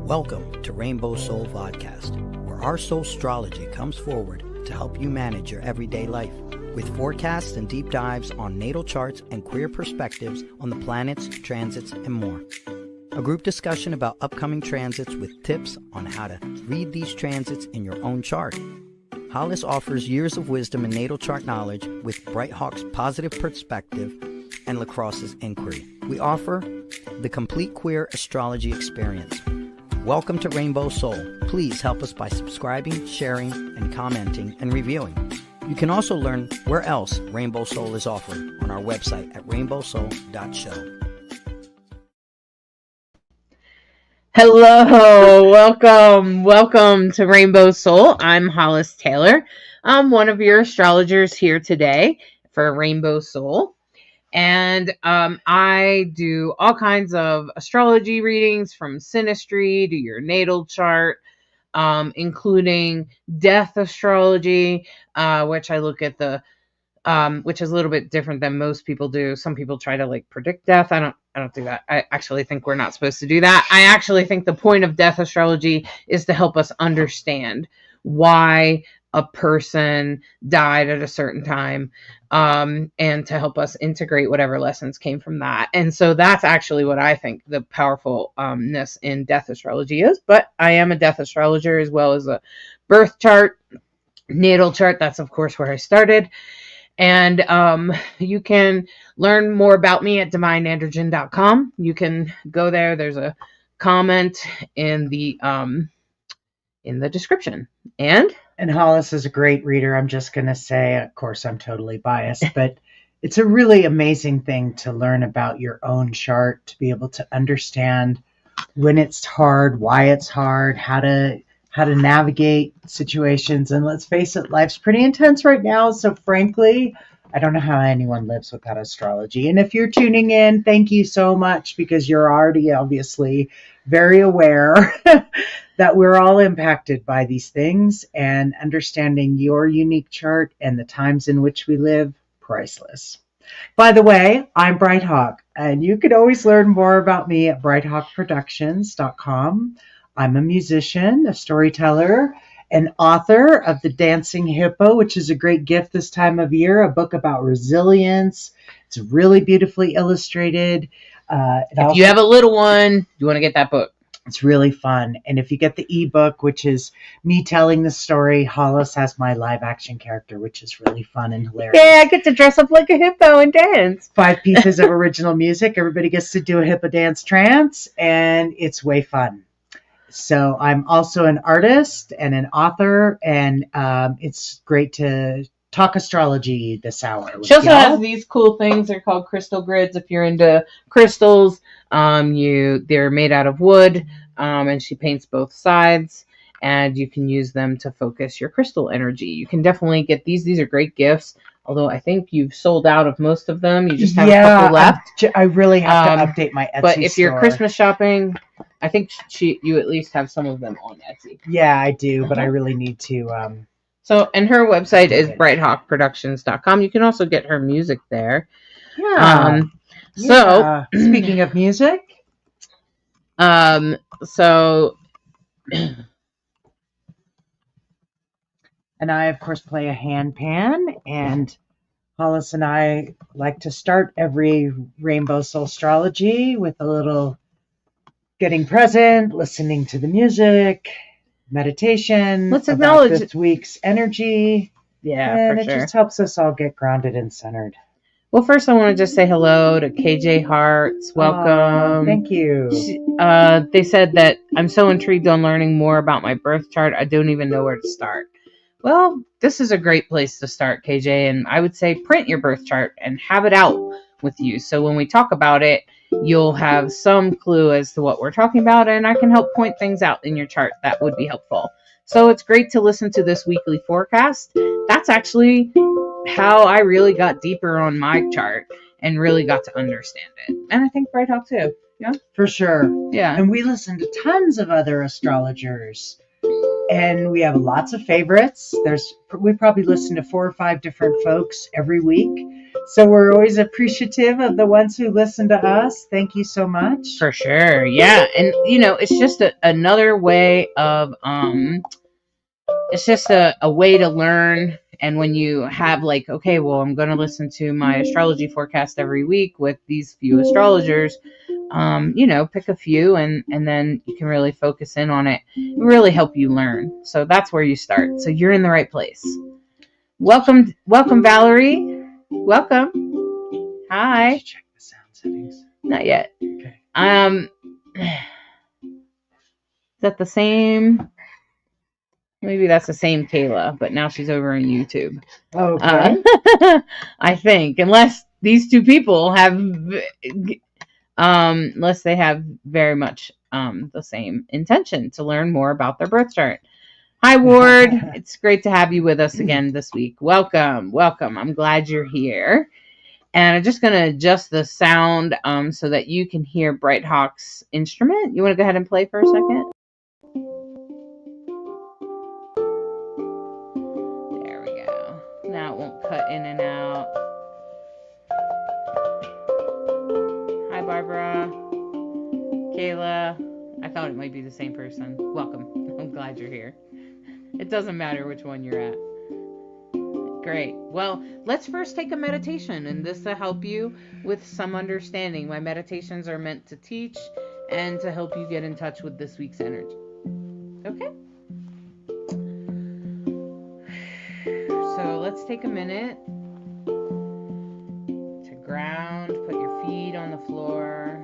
Welcome to Rainbow Soul Vodcast, where our soul astrology comes forward to help you manage your everyday life, with forecasts and deep dives on natal charts and queer perspectives on the planets, transits, and more. A group discussion about upcoming transits with tips on how to read these transits in your own chart. Hollis offers years of wisdom and natal chart knowledge with Brighthawk's positive perspective and Lacrosse's inquiry. We offer the complete queer astrology experience. Welcome to Rainbow Soul. Please help us by subscribing, sharing, and commenting and reviewing. You can also learn where else Rainbow Soul is offered on our website at rainbowsoul.show. Hello, welcome to Rainbow Soul. I'm Hollis Taylor. I'm one of your astrologers here today for Rainbow Soul. And I do all kinds of astrology readings from synastry to your natal chart, including death astrology, which I look at which is a little bit different than most people do. Some people try to predict death. I don't do that. I actually think we're not supposed to do that. I actually think the point of death astrology is to help us understand why a person died at a certain time, and to help us integrate whatever lessons came from that. And so that's actually what I think the powerfulness in death astrology is. But I am a death astrologer as well as a birth chart, natal chart. That's, of course, where I started. And you can learn more about me at divineandrogen.com. You can go there. There's a comment in the description. And Hollis is a great reader. I'm just going to say, of course, I'm totally biased, but it's a really amazing thing to learn about your own chart, to be able to understand when it's hard, why it's hard, how to navigate situations. And let's face it, life's pretty intense right now. So frankly, I don't know how anyone lives without astrology. And if you're tuning in, thank you so much, because you're already obviously very aware that we're all impacted by these things, and understanding your unique chart and the times in which we live, priceless. By the way, I'm Brighthawk, and you can always learn more about me at brighthawkproductions.com. I'm a musician, a storyteller, an author of The Dancing Hippo, which is a great gift this time of year, a book about resilience. It's really beautifully illustrated. If you have a little one, you want to get that book. It's really fun. And if you get the ebook, which is me telling the story, Hollis has my live action character, which is really fun and hilarious. Yeah, I get to dress up like a hippo and dance. 5 pieces of original music. Everybody gets to do a hippo dance trance, and it's way fun. So I'm also an artist and an author, and it's great to talk astrology this hour. She also has these cool things. They're called crystal grids. If you're into crystals, they're made out of wood, and she paints both sides, and you can use them to focus your crystal energy. You can definitely get these. These are great gifts. Although I think you've sold out of most of them. You just have a couple left. I really have to update my Etsy But if store. you're Christmas shopping, I think you at least have some of them on Etsy. Yeah, I do, but I really need to. And her website is brighthawkproductions.com. You can also get her music there. Yeah. So speaking of music, and I, of course, play a handpan, and Hollis and I like to start every Rainbow Soul Astrology with a little getting present, listening to the music, meditation. Let's acknowledge this week's energy. Yeah, and for it sure. just helps us all get grounded and centered. Well, first I want to just say hello to KJ Hearts. Welcome. Thank you. They said that I'm so intrigued on learning more about my birth chart. I don't even know where to start. Well, this is a great place to start, KJ, and I would say print your birth chart and have it out with you. So when we talk about it, you'll have some clue as to what we're talking about, and I can help point things out in your chart that would be helpful. So it's great to listen to this weekly forecast. That's actually how I really got deeper on my chart and really got to understand it. And I think Brighthawk too. Yeah, for sure. Yeah. And we listen to tons of other astrologers, and we have lots of favorites. We probably listen to 4 or 5 different folks every week. So we're always appreciative of the ones who listen to us. Thank you so much. For sure. Yeah. And, it's just another way of, it's just a way to learn. And when you have like, okay, well, I'm going to listen to my astrology forecast every week with these few astrologers, pick a few and then you can really focus in on it and really help you learn. So that's where you start. So you're in the right place. Welcome, Valerie. Welcome. Hi. Did you check the sound settings? Not yet. Okay. Is that the same? Maybe that's the same Kayla, but now she's over on YouTube. Okay. I think, unless these two people have, unless they have very much the same intention to learn more about their birth chart. Hi, Ward. It's great to have you with us again this week. Welcome. I'm glad you're here. And I'm just going to adjust the sound so that you can hear Bright Hawk's instrument. You want to go ahead and play for a second? There we go. Now it won't cut in and out. Hi, Barbara. Kayla. I thought it might be the same person. Welcome. I'm glad you're here. It doesn't matter which one you're at. Great. Well, let's first take a meditation, and this will help you with some understanding. My meditations are meant to teach and to help you get in touch with this week's energy. Okay? So let's take a minute to ground. Put your feet on the floor.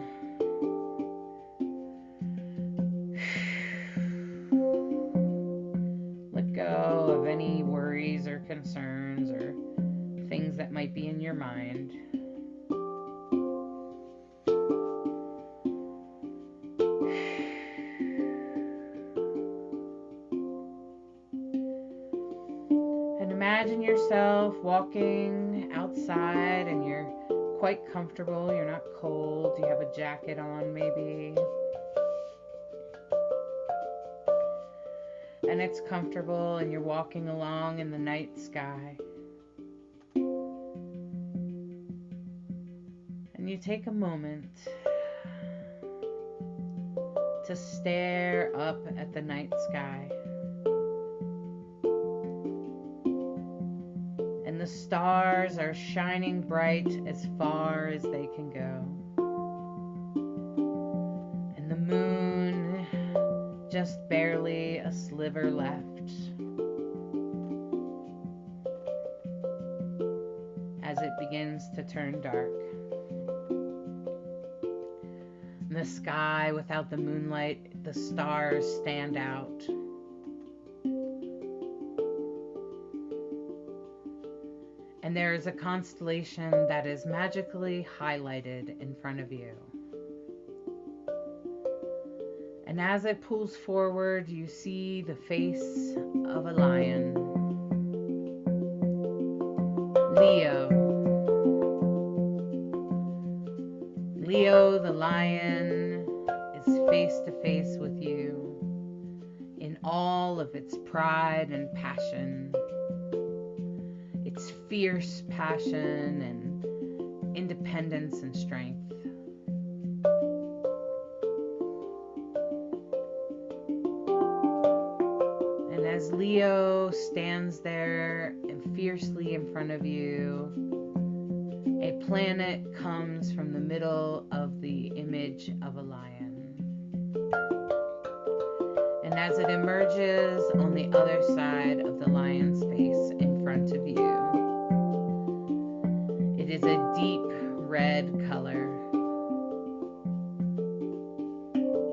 Let go of any worries or concerns or things that might be in your mind. And imagine yourself walking outside and you're quite comfortable. You're not cold. You have a jacket on maybe. And it's comfortable and you're walking along in the night sky. And you take a moment to stare up at the night sky. And the stars are shining bright as far as they can go. And the moon just barely a sliver left. As it begins to turn dark. In the sky, without the moonlight, the stars stand out. And there is a constellation that is magically highlighted in front of you. And as it pulls forward, you see the face of a lion. Leo. Leo the lion is face to face with you in all of its pride and passion, its fierce passion and independence and strength. And as Leo stands there and fiercely in front of you, a planet comes from the middle of the image of a lion. And as it emerges on the other side of the lion's face in front of you, it is a deep red color.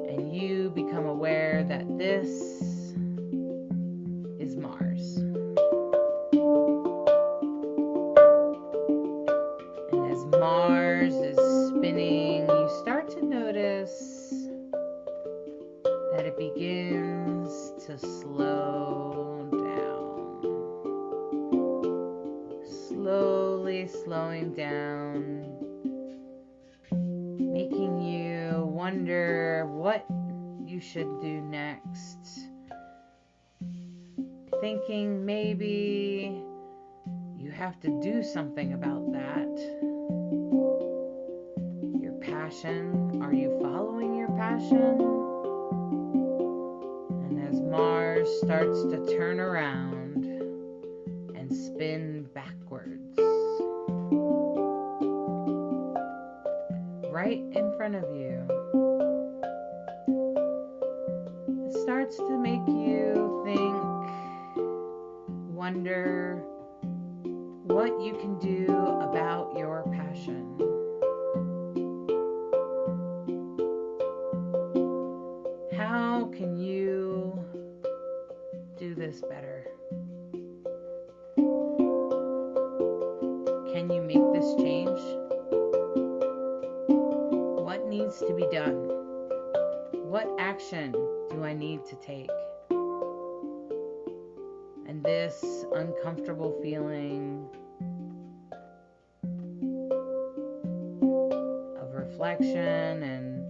And you become aware that this is Mars. And as Mars is spinning, you start to notice that it begins to slow down. Slowly slowing down, making you wonder what you should do next. Thinking maybe you have to do something about that. Your passion, are you following your passion? And as Mars starts to turn around and spin backwards, right in front of you, it starts to make you think, wonder what you can do about your passion. How can you do this better? Can you make this change? What needs to be done? What action do I need to take? And this uncomfortable feeling of reflection and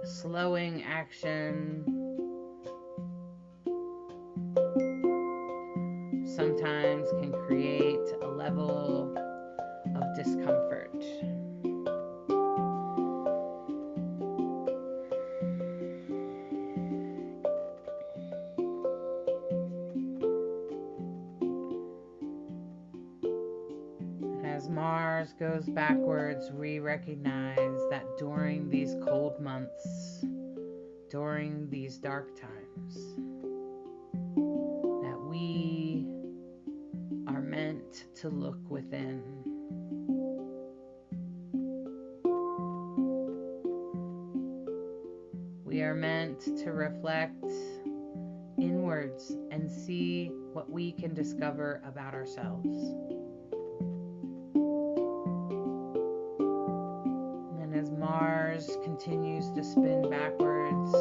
slowing action sometimes can create a level of discomfort. As Mars goes backwards, we recognize that during these cold months, during these dark times, that we are meant to look within. We are meant to reflect inwards and see what we can discover about ourselves. As Mars continues to spin backwards,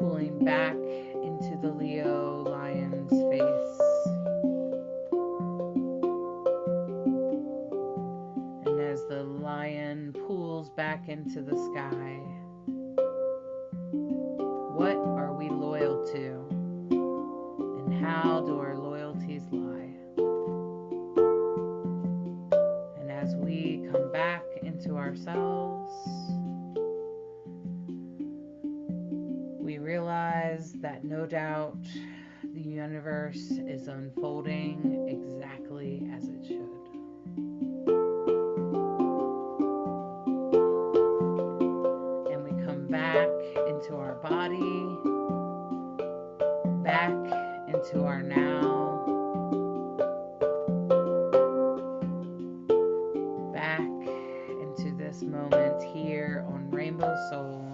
pulling back into the Leo lion's face. And as the lion pulls back into the sky, what are we loyal to? And how do our loyalties lie? And as we come back into ourselves, we realize that no doubt the universe is unfolding exactly as it should. And we come back into our body, back into our now, back into this moment here on Rainbow Soul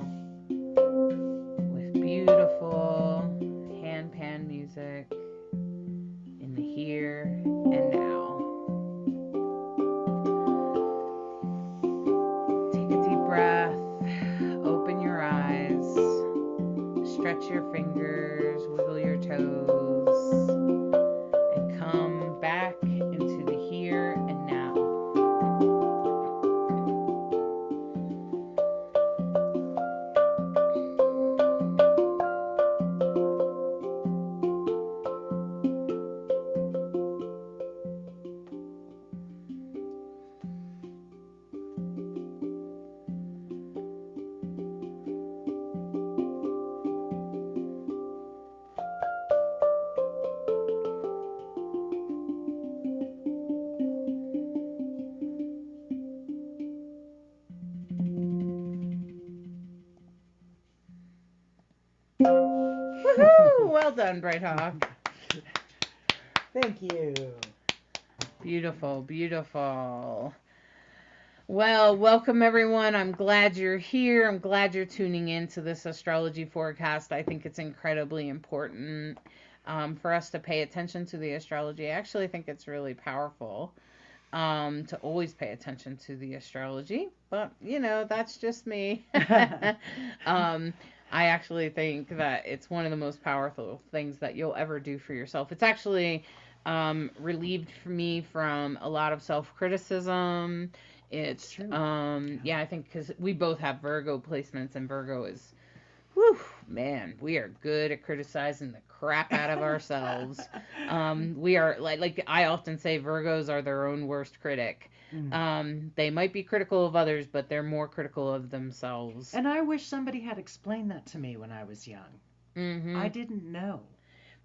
with beautiful hand pan music in the here and now. Take a deep breath, open your eyes, stretch your fingers, wiggle your toes, and come back into the here and now. Woohoo! Well done, Bright Hawk. Thank you. Beautiful, beautiful. Well, welcome everyone. I'm glad you're here. I'm glad you're tuning in to this astrology forecast. I think it's incredibly important for us to pay attention to the astrology. I actually think it's really powerful to always pay attention to the astrology, but you know, that's just me. I actually think that it's one of the most powerful things that you'll ever do for yourself. It's actually relieved me from a lot of self-criticism. It's yeah, I think because we both have Virgo placements, and Virgo is, whew, man, we are good at criticizing the crap out of ourselves. We are like I often say, Virgos are their own worst critic. They might be critical of others, but they're more critical of themselves. And I wish somebody had explained that to me when I was young. I didn't know.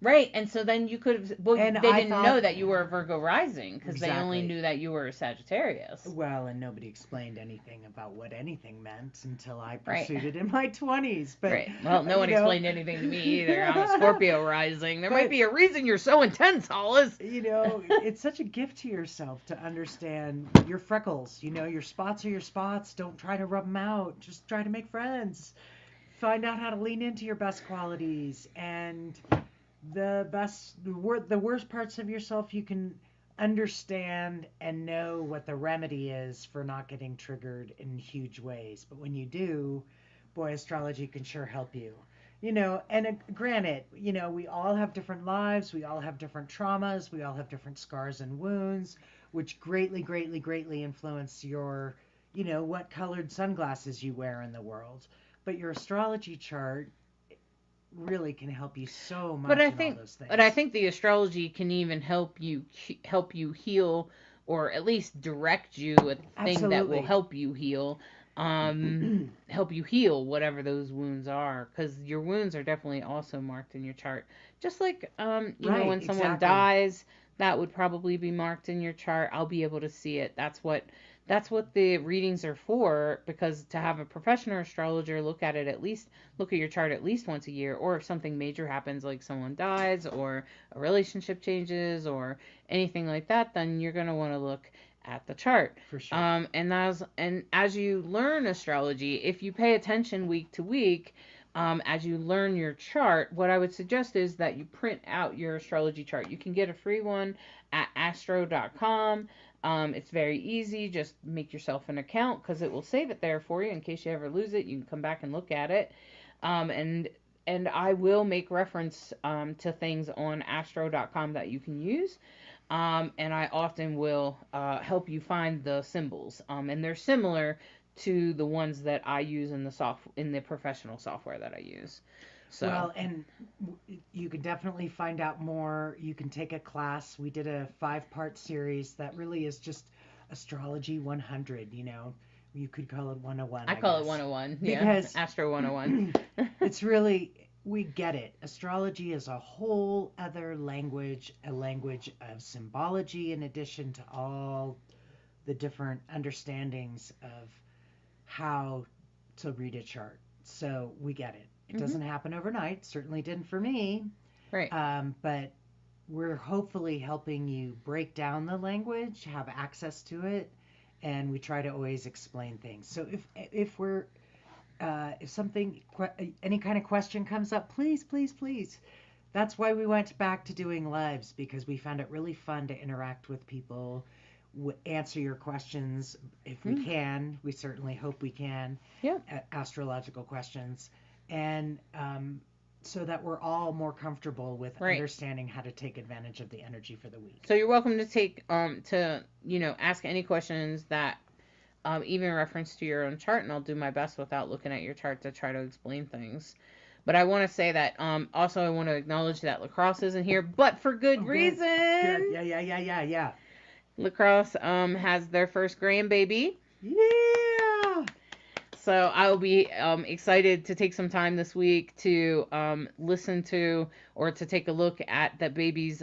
Right, and so then you could have, well, And they I didn't thought- know that you were a Virgo rising because they only Exactly. knew that you were a Sagittarius. Well, and nobody explained anything about what anything meant until I Right. pursued it in my 20s. But, Right. Well, no one you know- explained anything to me either. I'm a Scorpio rising. There might But- be a reason you're so intense, Hollis. You know, it's such a gift to yourself to understand your freckles. You know, your spots are your spots. Don't try to rub them out. Just try to make friends. Find out how to lean into your best qualities, and the worst parts of yourself you can understand and know what the remedy is for not getting triggered in huge ways. But when you do, boy, astrology can sure help you. You know, and granted, you know, we all have different lives, we all have different traumas, we all have different scars and wounds, which greatly influence your, you know, what colored sunglasses you wear in the world. But your astrology chart really can help you so much But I in think, all those things. but I think the astrology can even help you heal, or at least direct you a thing that Absolutely. will help you heal. Help you heal whatever those wounds are, because your wounds are definitely also marked in your chart. Just like you know, Right, when someone exactly. dies, that would probably be marked in your chart. I'll be able to see it. That's what the readings are for, because to have a professional astrologer look at your chart at least once a year, or if something major happens, like someone dies or a relationship changes or anything like that, then you're going to want to look at the chart. For sure. And as you learn astrology, if you pay attention week to week, as you learn your chart, what I would suggest is that you print out your astrology chart. You can get a free one at astro.com. It's very easy. Just make yourself an account, because it will save it there for you in case you ever lose it. You can come back and look at it. And I will make reference to things on astro.com that you can use. And I often will help you find the symbols. And they're similar to the ones that I use in the professional software that I use. So, well, and you can definitely find out more. You can take a class. We did a 5-part series that really is just Astrology 100, you know. You could call it 101. I call it guess. 101. Because yeah. Astro 101. It's really, we get it. Astrology is a whole other language, a language of symbology, in addition to all the different understandings of how to read a chart. So we get it. It doesn't happen overnight. Certainly didn't for me. Right. But we're hopefully helping you break down the language, have access to it, and we try to always explain things. So if something, any kind of question comes up, please. That's why we went back to doing lives, because we found it really fun to interact with people, answer your questions if we can. We certainly hope we can. Yeah. Astrological questions. And so that we're all more comfortable with Right. understanding how to take advantage of the energy for the week. So you're welcome to take ask any questions that even reference to your own chart, and I'll do my best without looking at your chart to try to explain things. But I want to say that also I want to acknowledge that Lacrosse isn't here, but for good reason. Good. Yeah. Lacrosse has their first grandbaby. Yeah. So I will be excited to take some time this week to listen to, or to take a look at the baby's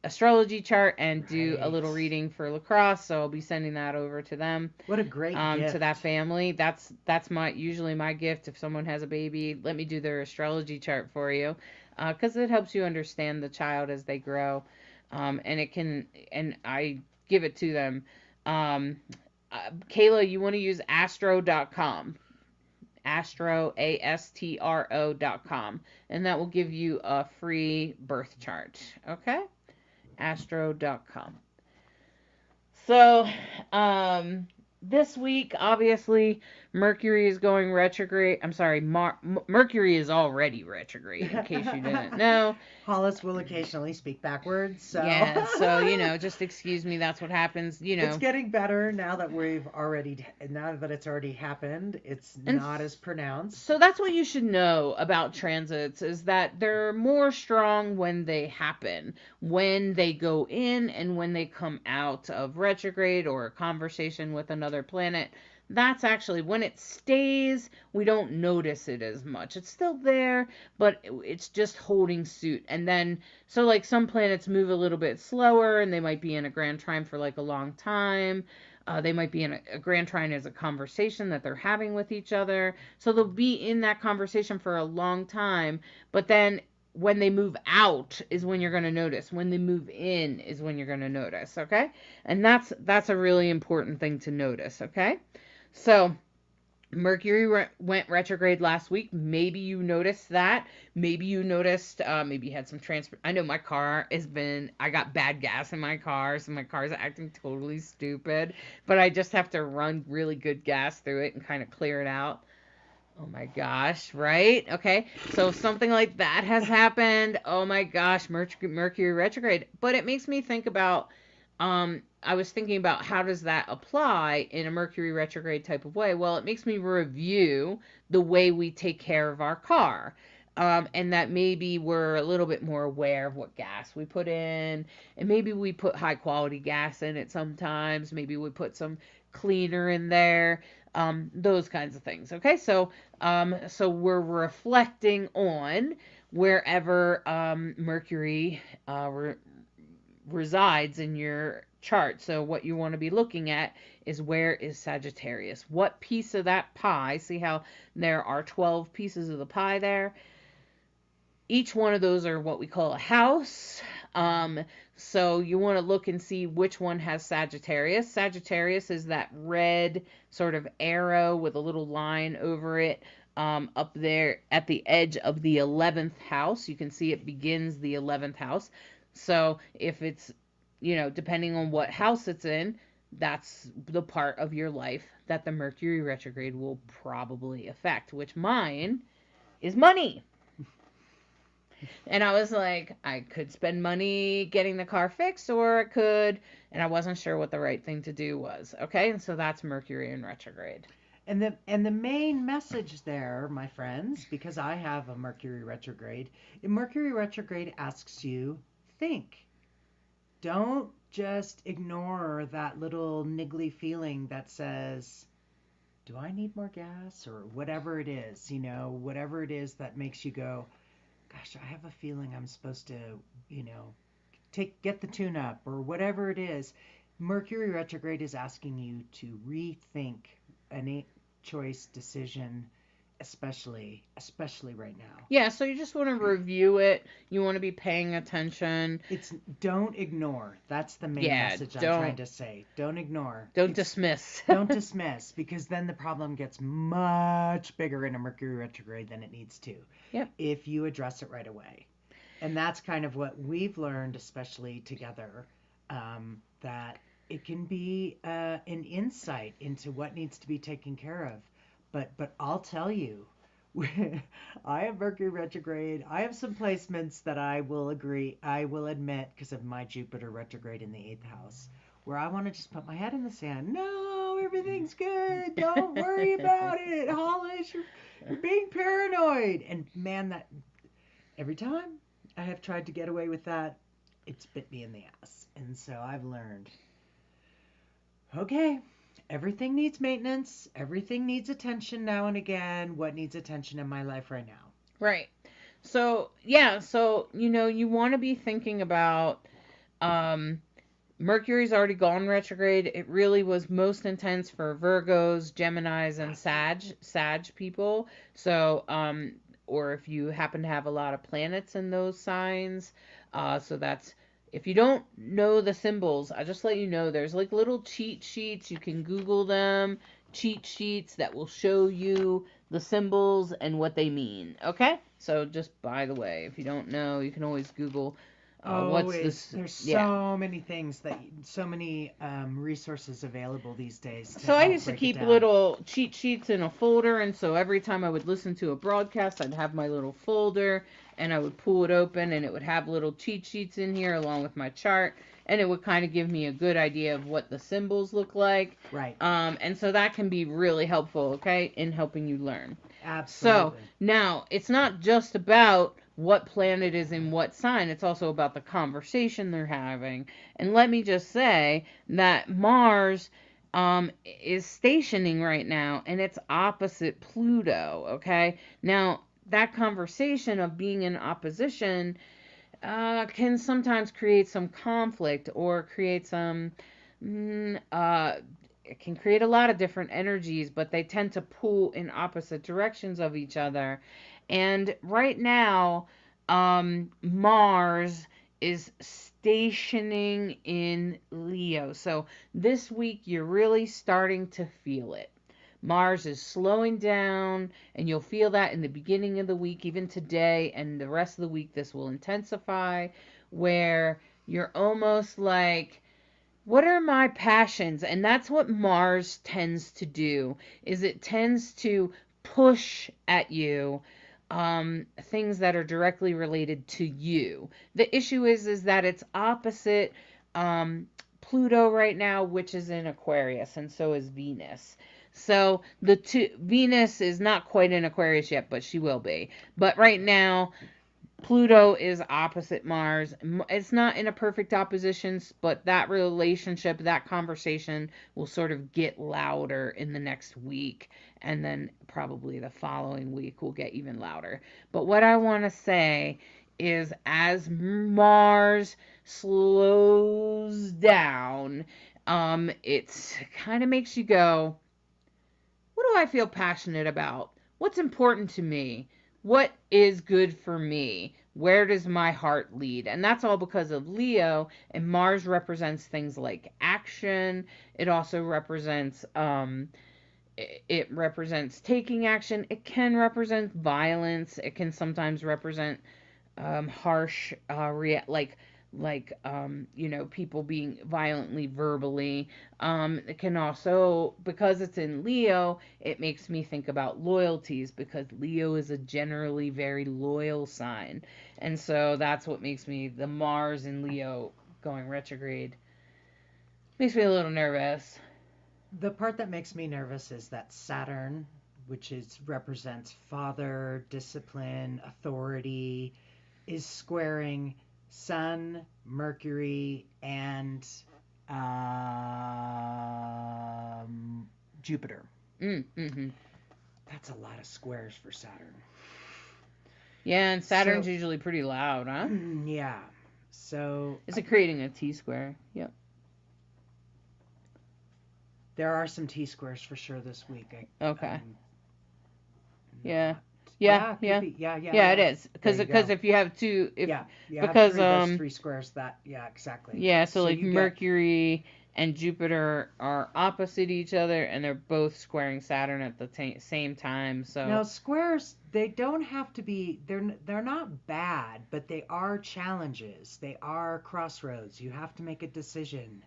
astrology chart and do a little reading for Lacrosse. So I'll be sending that over to them. What a great gift. To that family. That's usually my gift. If someone has a baby, let me do their astrology chart for you, because it helps you understand the child as they grow, and I give it to them. Kayla, you want to use astro.com. Astro, ASTRO.com. And that will give you a free birth chart. Okay? Astro.com. So, this week, obviously, Mercury is going retrograde. I'm sorry, Mercury is already retrograde, in case you didn't know. Hollis will occasionally speak backwards, so Yeah, so, just excuse me, that's what happens, it's getting better now that it's already happened. It's And not as pronounced. So that's what you should know about transits, is that they're more strong when they happen, when they go in and when they come out of retrograde or a conversation with another planet. That's actually when it stays, we don't notice it as much. It's still there, but it's just holding suit. And then, so like some planets move a little bit slower and they might be in a grand trine for like a long time. They might be in a grand trine as a conversation that they're having with each other. So they'll be in that conversation for a long time. But then when they move out is when you're going to notice. When they move in is when you're going to notice. Okay. And that's a really important thing to notice. Okay. So Mercury went retrograde last week. Maybe you noticed that. Maybe you noticed, maybe you had some transfer. I know my car I got bad gas in my car, so my car's acting totally stupid. But I just have to run really good gas through it and kind of clear it out. Oh my gosh, right? Okay. So something like that has happened. Oh my gosh, Mercury retrograde. But it makes me think about, I was thinking about how does that apply in a Mercury retrograde type of way? Well, it makes me review the way we take care of our car. And that maybe we're a little bit more aware of what gas we put in, and maybe we put high quality gas in it sometimes. Maybe we put some cleaner in there, those kinds of things. Okay, so we're reflecting on wherever Mercury resides in your chart. So what you want to be looking at is, where is Sagittarius? What piece of that pie? See how there are 12 pieces of the pie there? Each one of those are what we call a house. So you want to look and see which one has Sagittarius. Sagittarius is that red sort of arrow with a little line over it, up there at the edge of the 11th house. You can see it begins the 11th house. So if it's, depending on what house it's in, that's the part of your life that the Mercury retrograde will probably affect, which mine is money. And I was like, I could spend money getting the car fixed, or I could, and I wasn't sure what the right thing to do was. Okay, and so that's Mercury in retrograde. And the main message there, my friends, because I have a Mercury retrograde, Mercury retrograde asks you, think. Don't just ignore that little niggly feeling that says, do I need more gas? Or whatever it is, whatever it is that makes you go, gosh, I have a feeling I'm supposed to, get the tune up, or whatever it is. Mercury retrograde is asking you to rethink any choice, decision, especially right now. Yeah, so you just want to review it. You want to be paying attention. It's don't ignore. That's the main message I'm trying to say. Don't ignore. Don't dismiss. Don't dismiss, because then the problem gets much bigger in a Mercury retrograde than it needs to. Yep. If you address it right away. And that's kind of what we've learned, especially together, that it can be an insight into what needs to be taken care of. But I'll tell you, I have Mercury retrograde. I have some placements that I will admit, because of my Jupiter retrograde in the 8th house, where I want to just put my head in the sand. No, everything's good. Don't worry about it. Hollis, you're being paranoid. And man, that every time I have tried to get away with that, it's bit me in the ass. And so I've learned, okay, everything needs maintenance. Everything needs attention now and again. What needs attention in my life right now? Right. So, yeah. So, you want to be thinking about, Mercury's already gone retrograde. It really was most intense for Virgos, Geminis, and Sag people. So, or if you happen to have a lot of planets in those signs. So that's, if you don't know the symbols, I just let you know there's like little cheat sheets. You can Google them, cheat sheets that will show you the symbols and what they mean. Okay? So just by the way, if you don't know, you can always Google What's this? There's Yeah. so many things so many resources available these days to So I help used to break it keep down. little cheat sheets in a folder, and so every time I would listen to a broadcast, I'd have my little folder, and I would pull it open, and it would have little cheat sheets in here along with my chart, and it would kind of give me a good idea of what the symbols look like. Right. And so that can be really helpful, okay, in helping you learn. Absolutely. So now it's not just about what planet is in what sign, it's also about the conversation they're having. And let me just say that Mars is stationing right now, and it's opposite Pluto, okay? Now, that conversation of being in opposition can sometimes create some conflict or create some it can create a lot of different energies, but they tend to pull in opposite directions of each other. And right now, Mars is stationing in Leo. So this week, you're really starting to feel it. Mars is slowing down, and you'll feel that in the beginning of the week, even today, and the rest of the week, this will intensify, where you're almost like, what are my passions? And that's what Mars tends to do, is it tends to push at you things that are directly related to you. The issue is that it's opposite Pluto right now, which is in Aquarius, and so is Venus. So the two, Venus is not quite in Aquarius yet, but she will be. But right now, Pluto is opposite Mars. It's not in a perfect opposition, but that relationship, that conversation will sort of get louder in the next week. And then probably the following week will get even louder. But what I want to say is as Mars slows down, it kind of makes you go, what do I feel passionate about? What's important to me? What is good for me? Where does my heart lead? And that's all because of Leo, and Mars represents things like action. It also represents it represents taking action. It can represent violence. It can sometimes represent harsh people being violently verbally. It can also, because it's in Leo, it makes me think about loyalties, because Leo is a generally very loyal sign, and so that's what makes me, the Mars in Leo going retrograde makes me a little nervous. The part that makes me nervous is that Saturn, which represents father, discipline, authority, is squaring Sun, Mercury, and Jupiter. Mm-hmm. That's a lot of squares for Saturn. Yeah, and Saturn's usually pretty loud, huh? Yeah. So is it creating a T-square? Yep. There are some T-squares for sure this week. Okay. Yeah. Yeah, it is, because if you have two, because those three squares, exactly. Yeah, so like Mercury and Jupiter are opposite each other, and they're both squaring Saturn at the same time. So now squares, they don't have to be. They're not bad, but they are challenges. They are crossroads. You have to make a decision.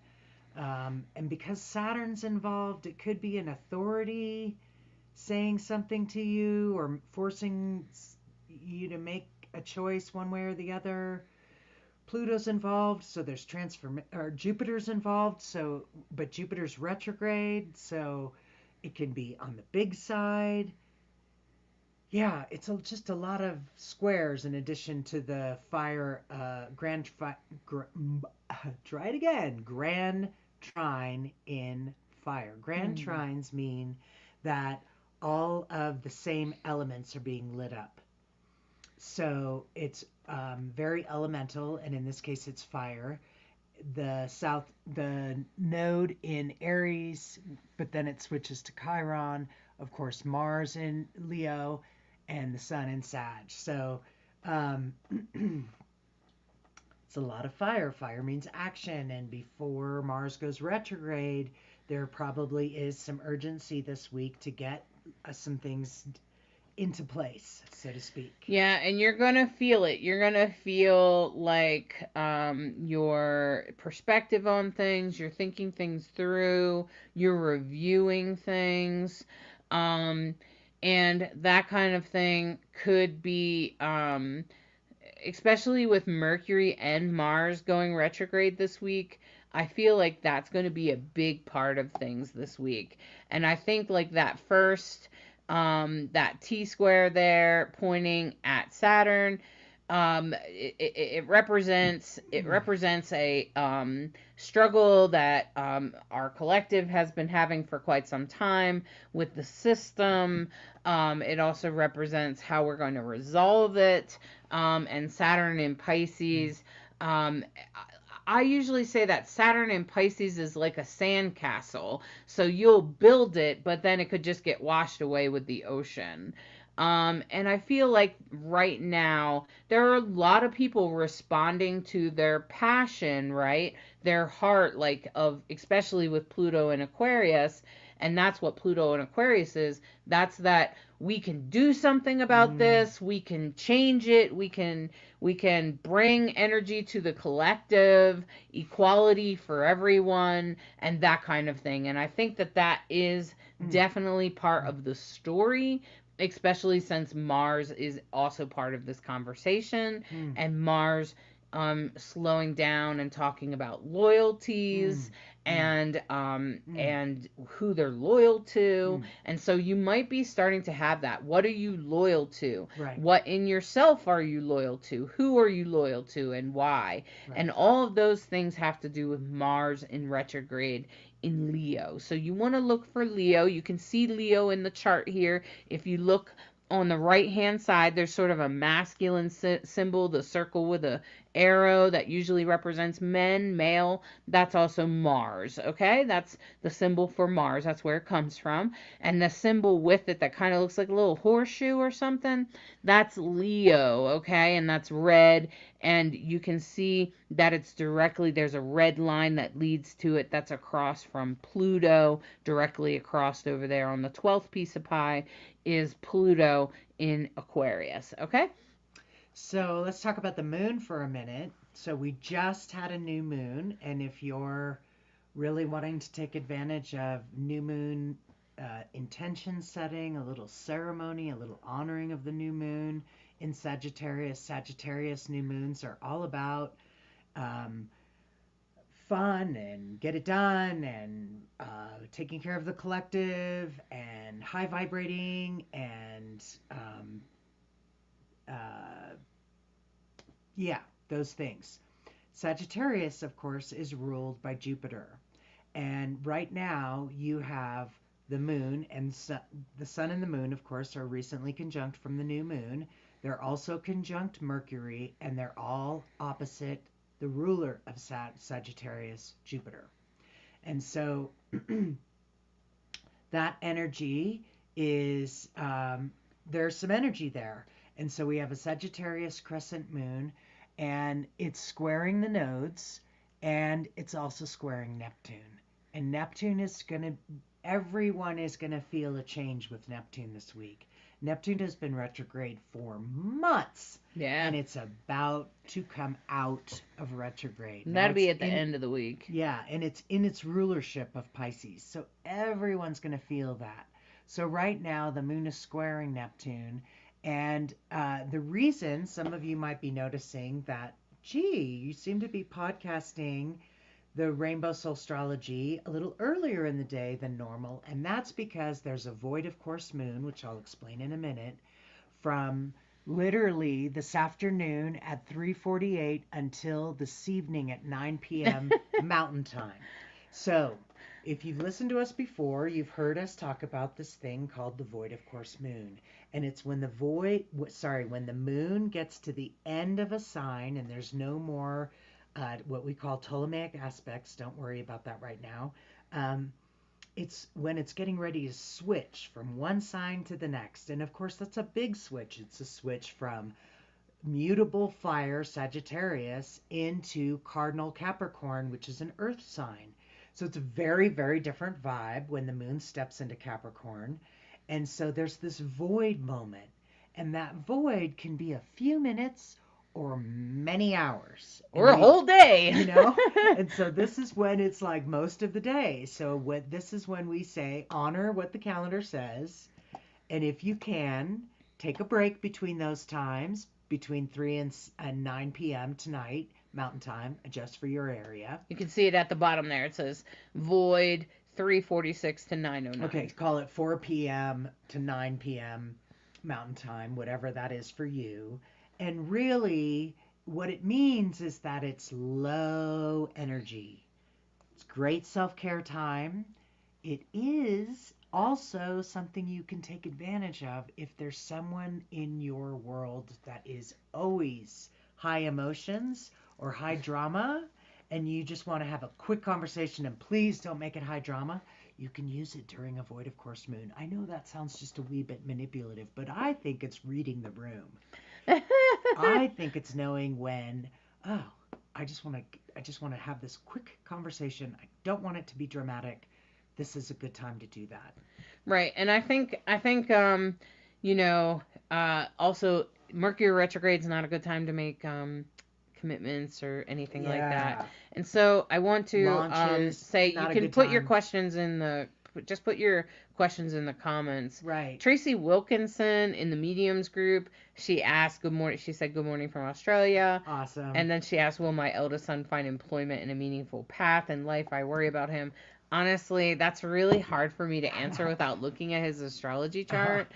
And because Saturn's involved, it could be an authority saying something to you or forcing you to make a choice one way or the other. Pluto's involved, so there's Jupiter's involved, but Jupiter's retrograde, so it can be on the big side. Yeah, it's just a lot of squares in addition to the fire, try it again, grand trine in fire. Grand trines mean that all of the same elements are being lit up. So it's very elemental, and in this case, it's fire. The node in Aries, but then it switches to Chiron. Of course, Mars in Leo, and the Sun in Sag. So it's a lot of fire. Fire means action, and before Mars goes retrograde, there probably is some urgency this week to get some things into place, so to speak. Yeah, and you're going to feel it. You're going to feel like your perspective on things, you're thinking things through, you're reviewing things. Um, and that kind of thing could be, especially with Mercury and Mars going retrograde this week. I feel like that's going to be a big part of things this week. And I think like that T square there pointing at Saturn, it represents a struggle that our collective has been having for quite some time with the system. It also represents how we're going to resolve it. And Saturn in Pisces. I usually say that Saturn in Pisces is like a sandcastle. So you'll build it, but then it could just get washed away with the ocean. And I feel like right now there are a lot of people responding to their passion, right? Their heart, like of especially with Pluto and Aquarius. And that's what Pluto and Aquarius is. That's that we can do something about this. We can change it. We can bring energy to the collective, equality for everyone, and that kind of thing. And I think that that is definitely part of the story, especially since Mars is also part of this conversation, and Mars slowing down and talking about loyalties and who they're loyal to. And so you might be starting to have that. What are you loyal to? Right. What in yourself are you loyal to? Who are you loyal to and why? Right. And all of those things have to do with Mars in retrograde in Leo. So you want to look for Leo. You can see Leo in the chart here. If you look on the right hand side, there's sort of a masculine symbol, the circle with a arrow that usually represents men, male. That's also Mars, okay? That's the symbol for Mars. That's where it comes from. And the symbol with it that kind of looks like a little horseshoe or something, that's Leo, okay? And that's red. And you can see that it's directly, there's a red line that leads to it. That's across from Pluto, directly across over there on the 12th piece of pie is Pluto in Aquarius, okay? So let's talk about the moon for a minute. So we just had a new moon, and if you're really wanting to take advantage of new moon intention setting, a little ceremony, a little honoring of the new moon in Sagittarius new moons are all about fun and get it done and taking care of the collective and high vibrating and yeah, those things. Sagittarius, of course, is ruled by Jupiter. And right now you have the moon and the sun and the moon, of course, are recently conjunct from the new moon. They're also conjunct Mercury, and they're all opposite the ruler of Sagittarius, Jupiter. And so that energy is, there's some energy there. And so we have a Sagittarius crescent moon, and it's squaring the nodes, and it's also squaring Neptune. And Neptune is going to, everyone is going to feel a change with Neptune this week. Neptune has been retrograde for months. Yeah. And it's about to come out of retrograde. That'll be at the end of the week. Yeah, and it's in its rulership of Pisces. So everyone's going to feel that. So right now, the moon is squaring Neptune. And the reason some of you might be noticing that, gee, you seem to be podcasting the Rainbow Soul Astrology a little earlier in the day than normal. And that's because there's a void of course moon, which I'll explain in a minute, from literally this afternoon at 3:48 until this evening at 9 p.m. Mountain Time. So if you've listened to us before, you've heard us talk about this thing called the void of course moon. And it's when when the moon gets to the end of a sign and there's no more what we call Ptolemaic aspects. Don't worry about that right now. It's when it's getting ready to switch from one sign to the next. And of course, that's a big switch. It's a switch from mutable fire, Sagittarius, into cardinal Capricorn, which is an earth sign. So it's a very, very different vibe when the moon steps into Capricorn. And so there's this void moment, and that void can be a few minutes or many hours. Or a whole day. And so this is when it's like most of the day. So this is when we say honor what the calendar says, and if you can, take a break between those times, between 3 and 9 p.m. tonight, Mountain Time, just for your area. You can see it at the bottom there. It says void 3:46 to 9:09. Okay, call it 4 p.m. to 9 p.m. Mountain Time, whatever that is for you. And really, what it means is that it's low energy. It's great self-care time. It is also something you can take advantage of if there's someone in your world that is always high emotions or high drama, and you just want to have a quick conversation, and please don't make it high drama. You can use it during a void of course moon. I know that sounds just a wee bit manipulative, but I think it's reading the room. I think it's knowing when, I just want to have this quick conversation. I don't want it to be dramatic. This is a good time to do that. Right. And I think also Mercury retrograde is not a good time to make commitments or anything like that. And so I want to say you can put your questions in the comments. Right. Tracy Wilkinson in the Mediums group, she asked good morning. She said good morning from Australia. Awesome. And then she asked, will my eldest son find employment in a meaningful path in life? I worry about him. Honestly, that's really hard for me to answer without looking at his astrology chart.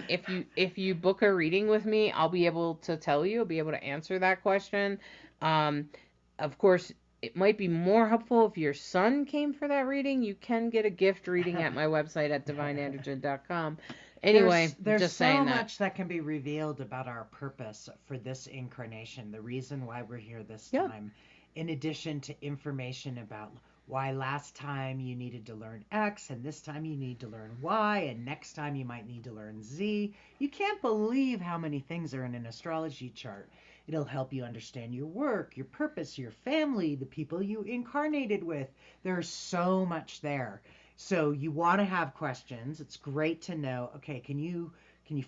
If you book a reading with me, I'll be able to tell you. I'll be able to answer that question. Of course, it might be more helpful if your son came for that reading. You can get a gift reading at my website at divineandrogen.com. Anyway, there's just so saying much that can be revealed about our purpose for this incarnation, the reason why we're here this time, in addition to information about why last time you needed to learn X and this time you need to learn Y and next time you might need to learn Z. You can't believe how many things are in an astrology chart. It'll help you understand your work, your purpose, your family, the people you incarnated with. There's so much there. So you want to have questions. It's great to know, okay, can you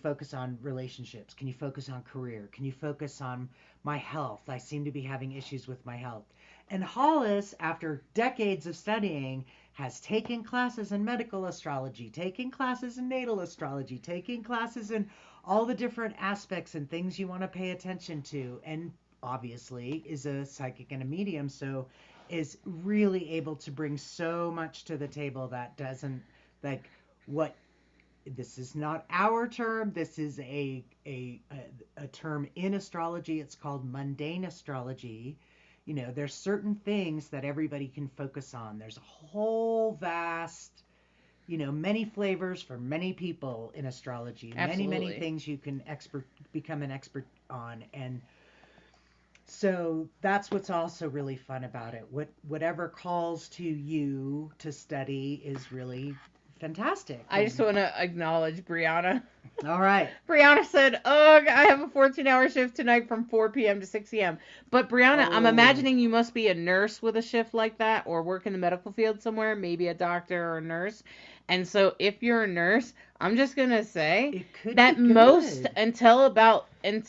focus on relationships? Can you focus on career? Can you focus on my health? I seem to be having issues with my health. And Hollis, after decades of studying, has taken classes in medical astrology, taken classes in natal astrology, taking classes in all the different aspects and things you want to pay attention to. And obviously is a psychic and a medium, so is really able to bring so much to the table that doesn't, like, what, this is not our term. This is a term in astrology. It's called mundane astrology. There's certain things that everybody can focus on. There's a whole vast, many flavors for many people in astrology. Absolutely. Many things you can become an expert on. And so that's what's also really fun about it. Whatever calls to you to study is really fantastic. I just want to acknowledge Brianna. All right. Brianna said, "Oh, I have a 14-hour shift tonight from 4 p.m. to 6 a.m." But Brianna, I'm imagining you must be a nurse with a shift like that, or work in the medical field somewhere, maybe a doctor or a nurse. And so if you're a nurse, I'm just going to say that most until about 9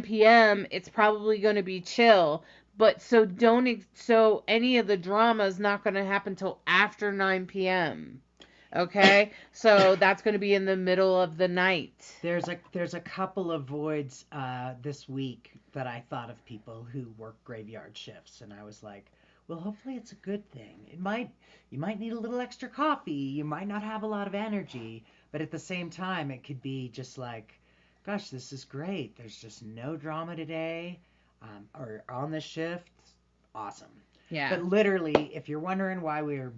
p.m., it's probably going to be chill. But so any of the drama is not going to happen till after 9 p.m. Okay? So that's going to be in the middle of the night. There's a couple of voids this week that I thought of people who work graveyard shifts, and I was like, well, hopefully it's a good thing. You might need a little extra coffee, you might not have a lot of energy, but at the same time it could be just like, gosh, this is great. There's just no drama today. Or on the shift, awesome. Yeah. But literally, if you're wondering why we're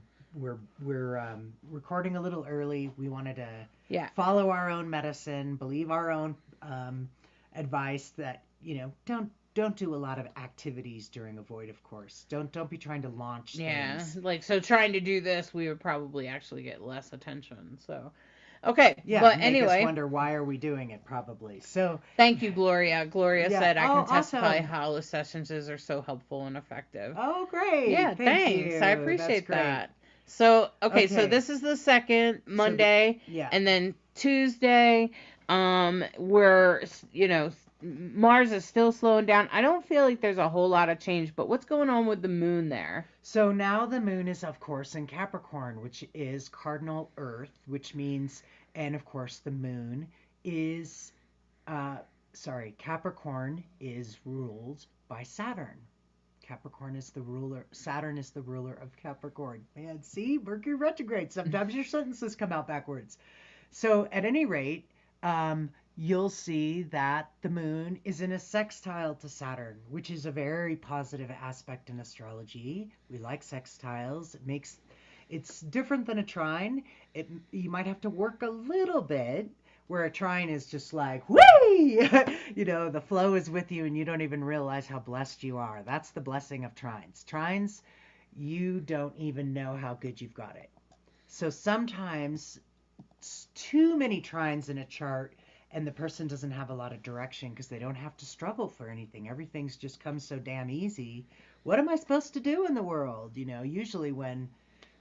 recording a little early, we wanted to follow our own medicine, believe our own advice that don't do a lot of activities during a void, of course. Don't be trying to launch things. Like, so trying to do this, we would probably actually get less attention. So, Okay, Yeah, but make us anyway, wonder why are we doing it probably. So thank you, Gloria. Gloria yeah. said, I Oh, can testify awesome. hollow sessions are so helpful and effective. Oh, great. Yeah, Thank thanks. I you. That's appreciate great. that. So, okay, so Okay. this is the second So Monday, yeah. and then Tuesday, where, Mars is still slowing down. I don't feel like there's a whole lot of change, but what's going on with the moon there? So now the moon is, of course, in Capricorn, which is cardinal Earth, which means, and of course, the moon is, Capricorn is ruled by Saturn. Capricorn is the ruler, Saturn is the ruler of Capricorn. Man, see, Mercury retrograde. Sometimes your sentences come out backwards. So at any rate, you'll see that the moon is in a sextile to Saturn, which is a very positive aspect in astrology. We like sextiles. It's different than a trine. You might have to work a little bit, where a trine is just like, whee! The flow is with you and you don't even realize how blessed you are. That's the blessing of trines. Trines, you don't even know how good you've got it. So sometimes too many trines in a chart and the person doesn't have a lot of direction because they don't have to struggle for anything. Everything's just comes so damn easy. What am I supposed to do in the world? Usually when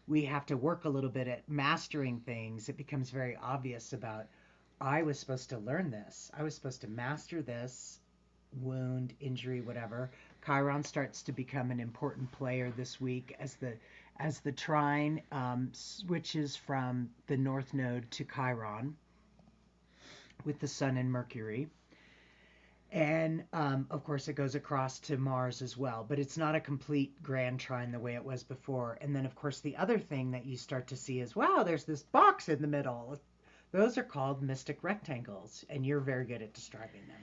we have to work a little bit at mastering things, it becomes very obvious about, I was supposed to learn this. I was supposed to master this wound, injury, whatever. Chiron starts to become an important player this week as the trine switches from the north node to Chiron with the sun and Mercury. And of course, it goes across to Mars as well, but it's not a complete grand trine the way it was before. And then, of course, the other thing that you start to see is, wow, there's this box in the middle. Those are called mystic rectangles, and you're very good at describing them.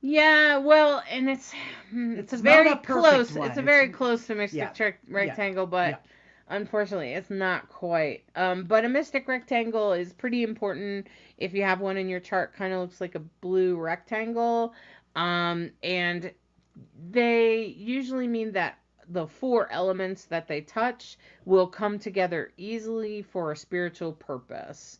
Yeah, well, and it's a very close. One. It's a very close to mystic yeah, rectangle, but yeah. unfortunately, it's not quite. But a mystic rectangle is pretty important if you have one in your chart. Kind of looks like a blue rectangle, and they usually mean that the four elements that they touch will come together easily for a spiritual purpose.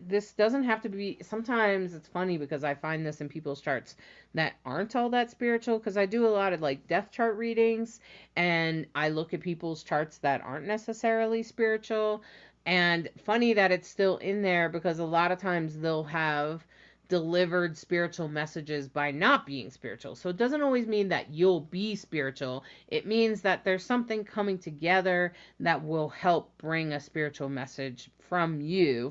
This doesn't have to be. Sometimes it's funny because I find this in people's charts that aren't all that spiritual, because I do a lot of like death chart readings and I look at people's charts that aren't necessarily spiritual, and funny that it's still in there because a lot of times they'll have delivered spiritual messages by not being spiritual. So it doesn't always mean that you'll be spiritual. It means that there's something coming together that will help bring a spiritual message from you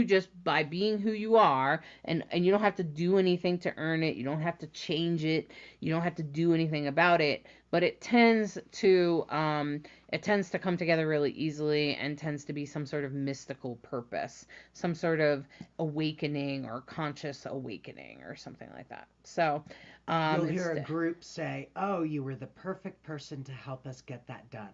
just by being who you are, and you don't have to do anything to earn it. You don't have to change it. You don't have to do anything about it, but it tends to come together really easily and tends to be some sort of mystical purpose, some sort of awakening or conscious awakening or something like that. So you'll hear a group say, oh, you were the perfect person to help us get that done.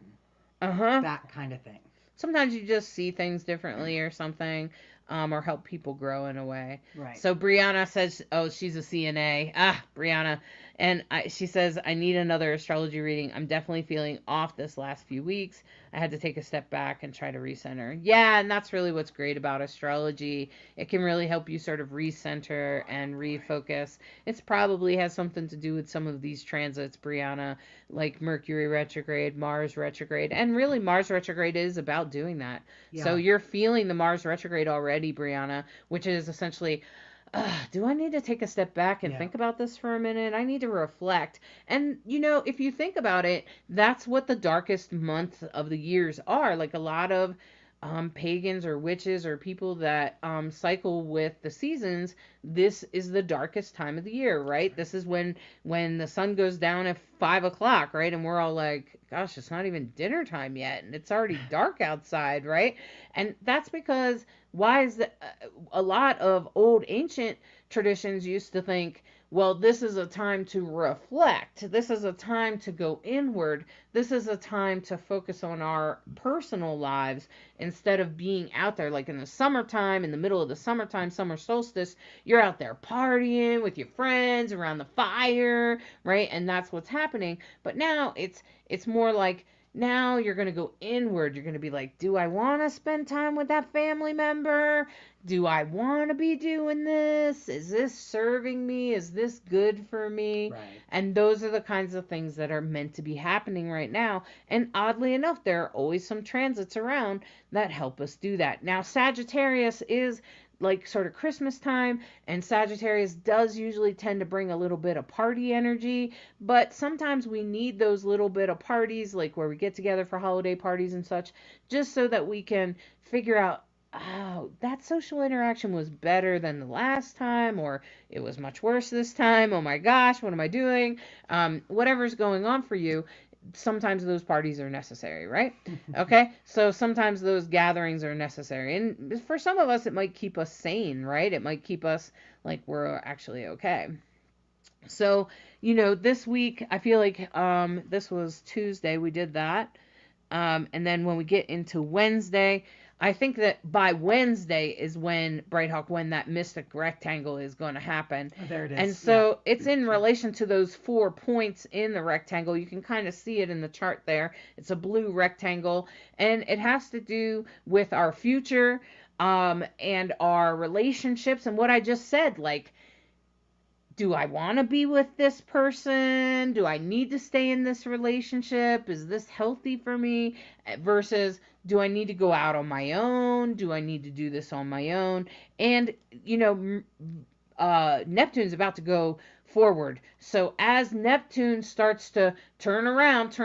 That kind of thing. Sometimes you just see things differently or something, or help people grow in a way. Right. So Brianna says, oh, she's a CNA. Brianna. And she says, I need another astrology reading. I'm definitely feeling off this last few weeks. I had to take a step back and try to recenter. Yeah, and that's really what's great about astrology. It can really help you sort of recenter and refocus. It probably has something to do with some of these transits, Brianna, like Mercury retrograde, Mars retrograde. And really, Mars retrograde is about doing that. Yeah. So you're feeling the Mars retrograde already, Brianna, which is essentially, do I need to take a step back and think about this for a minute? I need to reflect. And, if you think about it, that's what the darkest months of the years are. Like a lot of pagans or witches or people that cycle with the seasons, this is the darkest time of the year, right? This is when the sun goes down at 5 o'clock, right? And we're all like, gosh, it's not even dinner time yet, and it's already dark outside, right? And that's because a lot of old ancient traditions used to think, well, this is a time to reflect. This is a time to go inward. This is a time to focus on our personal lives instead of being out there. Like in the summertime, in the middle of the summertime, summer solstice, you're out there partying with your friends around the fire, right? And that's what's happening. But now it's more like Now you're going to go inward. You're going to be like, do I want to spend time with that family member? Do I want to be doing this? Is this serving me? Is this good for me? Right. And those are the kinds of things that are meant to be happening right now. And oddly enough, there are always some transits around that help us do that. Now, Sagittarius is like sort of Christmas time, and Sagittarius does usually tend to bring a little bit of party energy, but sometimes we need those little bit of parties, like where we get together for holiday parties and such, just so that we can figure out, oh, that social interaction was better than the last time, or it was much worse this time. Oh my gosh, what am I doing? Whatever's going on for you, sometimes those parties are necessary, right? Okay, so sometimes those gatherings are necessary, and for some of us, it might keep us sane, right? It might keep us like we're actually okay. So, this week I feel like this was Tuesday we did that. And then when we get into Wednesday, I think that by Wednesday is when Brighthawk, when that mystic rectangle is going to happen. Oh, there it is. And so it's in relation to those 4 points in the rectangle. You can kind of see it in the chart there. It's a blue rectangle, and it has to do with our future and our relationships and what I just said, like, do I want to be with this person? Do I need to stay in this relationship? Is this healthy for me? Versus, do I need to go out on my own? Do I need to do this on my own? And, Neptune's about to go forward. So as Neptune starts to turn around,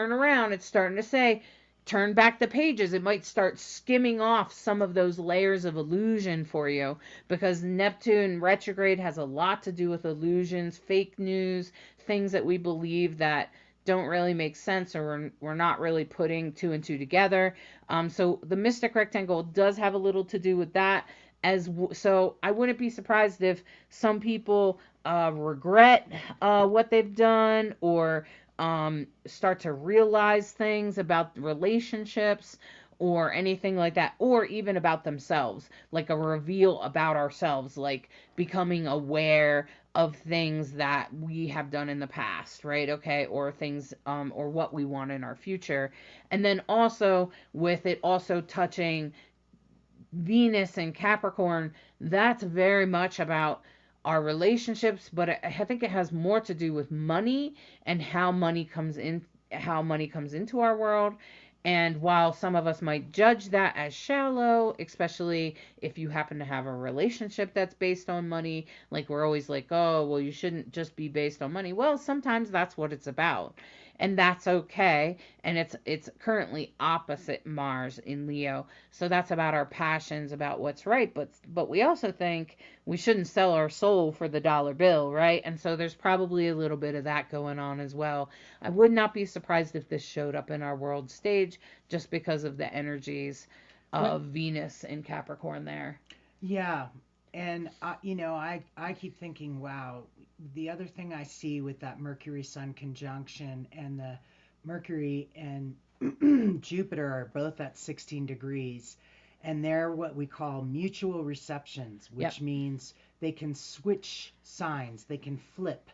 it's starting to say, turn back the pages. It might start skimming off some of those layers of illusion for you, because Neptune retrograde has a lot to do with illusions, fake news, things that we believe that don't really make sense, or we're not really putting two and two together. So the mystic rectangle does have a little to do with that. So I wouldn't be surprised if some people regret what they've done, or start to realize things about relationships or anything like that, or even about themselves, like a reveal about ourselves, like becoming aware of things that we have done in the past, right? Okay, or things, or what we want in our future. And then also, with it also touching Venus and Capricorn, that's very much about our relationships, but I think it has more to do with money and how money comes into our world. And while some of us might judge that as shallow, especially if you happen to have a relationship that's based on money, like we're always like, oh, well, you shouldn't just be based on money. Well, sometimes that's what it's about. And that's okay. And it's currently opposite Mars in Leo. So that's about our passions, about what's right. But we also think we shouldn't sell our soul for the dollar bill, right? And so there's probably a little bit of that going on as well. I would not be surprised if this showed up in our world stage, just because of the energies of Venus in Capricorn there. Yeah. And, I keep thinking, wow, the other thing I see with that Mercury Sun conjunction, and the Mercury and Jupiter are both at 16 degrees, and they're what we call mutual receptions, which means they can switch signs, they can flip,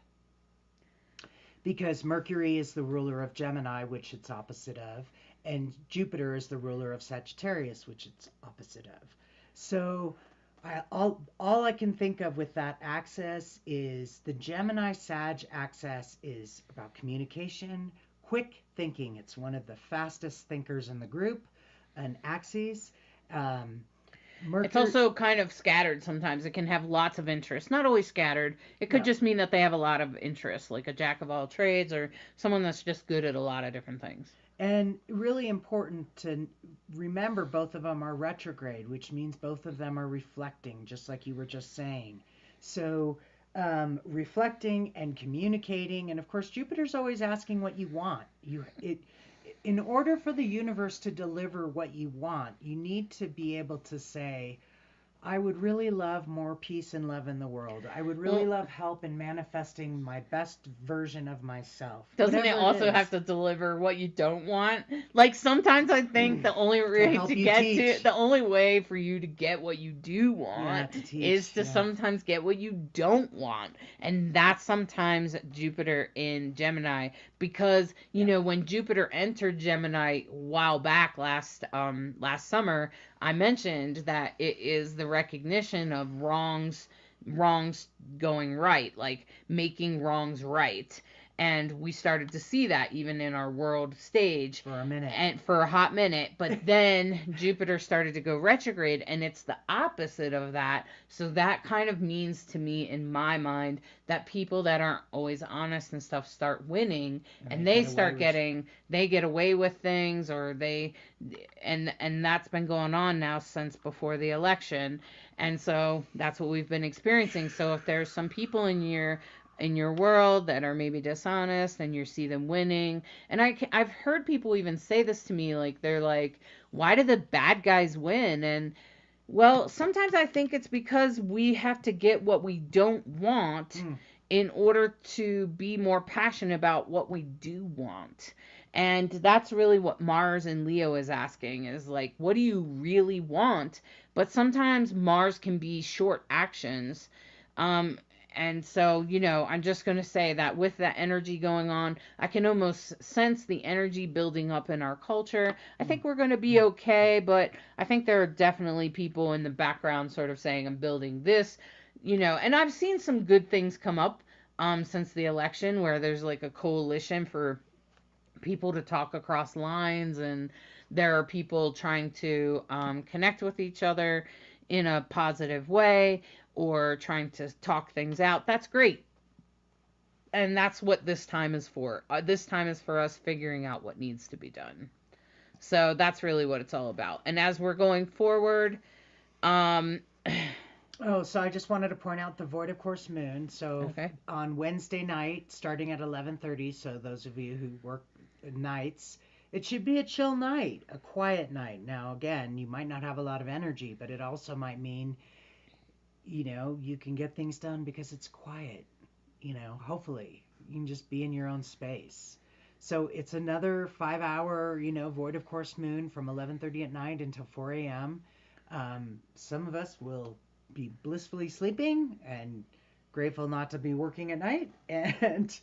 because Mercury is the ruler of Gemini, which it's opposite of, and Jupiter is the ruler of Sagittarius, which it's opposite of. So all I can think of with that axis is the Gemini Sag axis is about communication, quick thinking. It's one of the fastest thinkers in the group, an axis. Mercury, it's also kind of scattered sometimes. It can have lots of interest. Not always scattered. It could just mean that they have a lot of interest, like a jack of all trades, or someone that's just good at a lot of different things. And really important to remember, both of them are retrograde, which means both of them are reflecting, just like you were just saying. So reflecting and communicating, and of course Jupiter's always asking what you want. In order for the universe to deliver what you want, you need to be able to say, I would really love more peace and love in the world. I would really love help in manifesting my best version of myself. Doesn't it also have to deliver what you don't want? Like sometimes I think the only way the only way for you to get what you do want is to sometimes get what you don't want. And that's sometimes Jupiter in Gemini, because you know when Jupiter entered Gemini a while back last summer, I mentioned that it is the recognition of wrongs going right, like making wrongs right. And we started to see that even in our world stage for a minute, and for a hot minute. But then Jupiter started to go retrograde, and it's the opposite of that. So that kind of means to me, in my mind, that people that aren't always honest and stuff start winning, and they get away with things, or and that's been going on now since before the election. And so that's what we've been experiencing. So if there's some people in your world that are maybe dishonest and you see them winning, and I've heard people even say this to me, like they're like, why do the bad guys win? And well, sometimes I think it's because we have to get what we don't want in order to be more passionate about what we do want. And that's really what Mars and Leo is asking, is like, what do you really want? But sometimes Mars can be short actions. And so, I'm just going to say that with that energy going on, I can almost sense the energy building up in our culture. I think we're going to be okay, but I think there are definitely people in the background sort of saying, I'm building this, and I've seen some good things come up since the election, where there's like a coalition for people to talk across lines, and there are people trying to connect with each other in a positive way, or trying to talk things out. That's great. And that's what this time is for. This time is for us figuring out what needs to be done. So that's really what it's all about. And as we're going forward, so I just wanted to point out the void of course moon. So on Wednesday night, starting at 11:30, so those of you who work nights, it should be a chill night, a quiet night. Now, again, you might not have a lot of energy, but it also might mean, you can get things done because it's quiet. Hopefully you can just be in your own space. So it's another 5-hour, void of course moon from 11:30 at night until 4 a.m. Some of us will be blissfully sleeping and grateful not to be working at night. And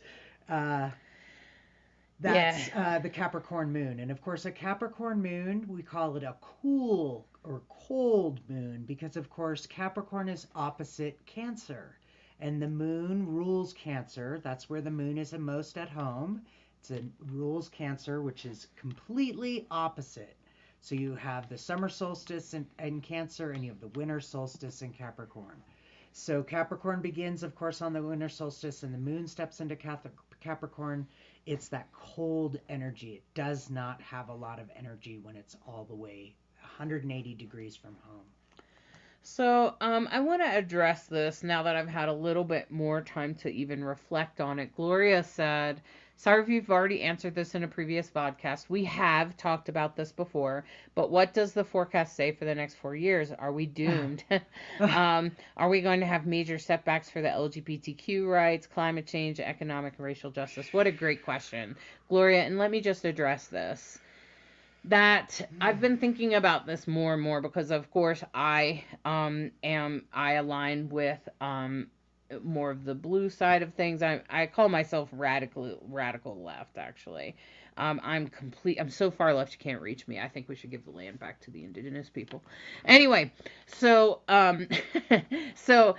that's the Capricorn moon. And of course, a Capricorn moon, we call it a cool or cold moon because, of course, Capricorn is opposite Cancer. And the moon rules Cancer. That's where the moon is the most at home. It rules Cancer, which is completely opposite. So you have the summer solstice in Cancer, and you have the winter solstice in Capricorn. So Capricorn begins, of course, on the winter solstice, and the moon steps into Capricorn. It's that cold energy. It does not have a lot of energy when it's all the way 180 degrees from home. So I want to address this now that I've had a little bit more time to even reflect on it. Gloria said, sorry if you've already answered this in a previous podcast. We have talked about this before, but what does the forecast say for the next 4 years? Are we doomed? Are we going to have major setbacks for the LGBTQ rights, climate change, economic and racial justice? What a great question, Gloria. And let me just address this. That I've been thinking about this more and more because, of course, I align with more of the blue side of things. I call myself radical left, actually. I'm so far left you can't reach me. I think we should give the land back to the indigenous people. Anyway, so so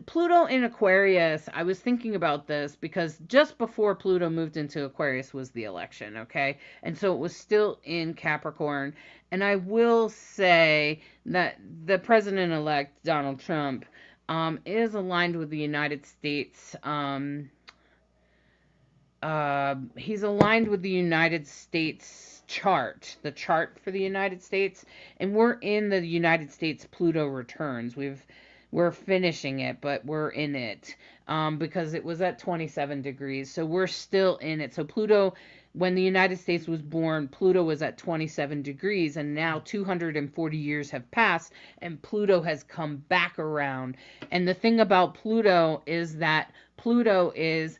Pluto in Aquarius, I was thinking about this because just before Pluto moved into Aquarius was the election, okay? And so it was still in Capricorn. And I will say that the president-elect, Donald Trump, is aligned with the United States. He's aligned with the United States chart, the chart for the United States, and we're in the United States Pluto returns. We're finishing it, but we're in it because it was at 27 degrees, so we're still in it. So Pluto when the United States was born, Pluto was at 27 degrees, and now 240 years have passed, and Pluto has come back around. And the thing about Pluto is that Pluto is,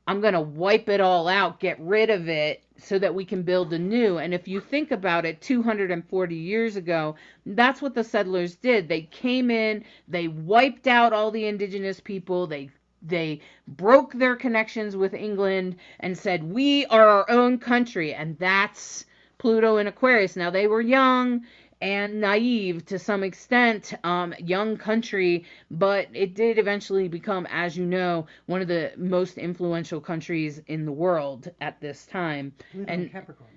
I'm going to wipe it all out, get rid of it so that we can build anew. And if you think about it, 240 years ago, that's what the settlers did. They came in, they wiped out all the indigenous people, they broke their connections with England and said, we are our own country. And that's Pluto in Aquarius. Now, they were young and naive to some extent, young country, but it did eventually become, as you know, one of the most influential countries in the world at this time. Pluto And and Capricorn.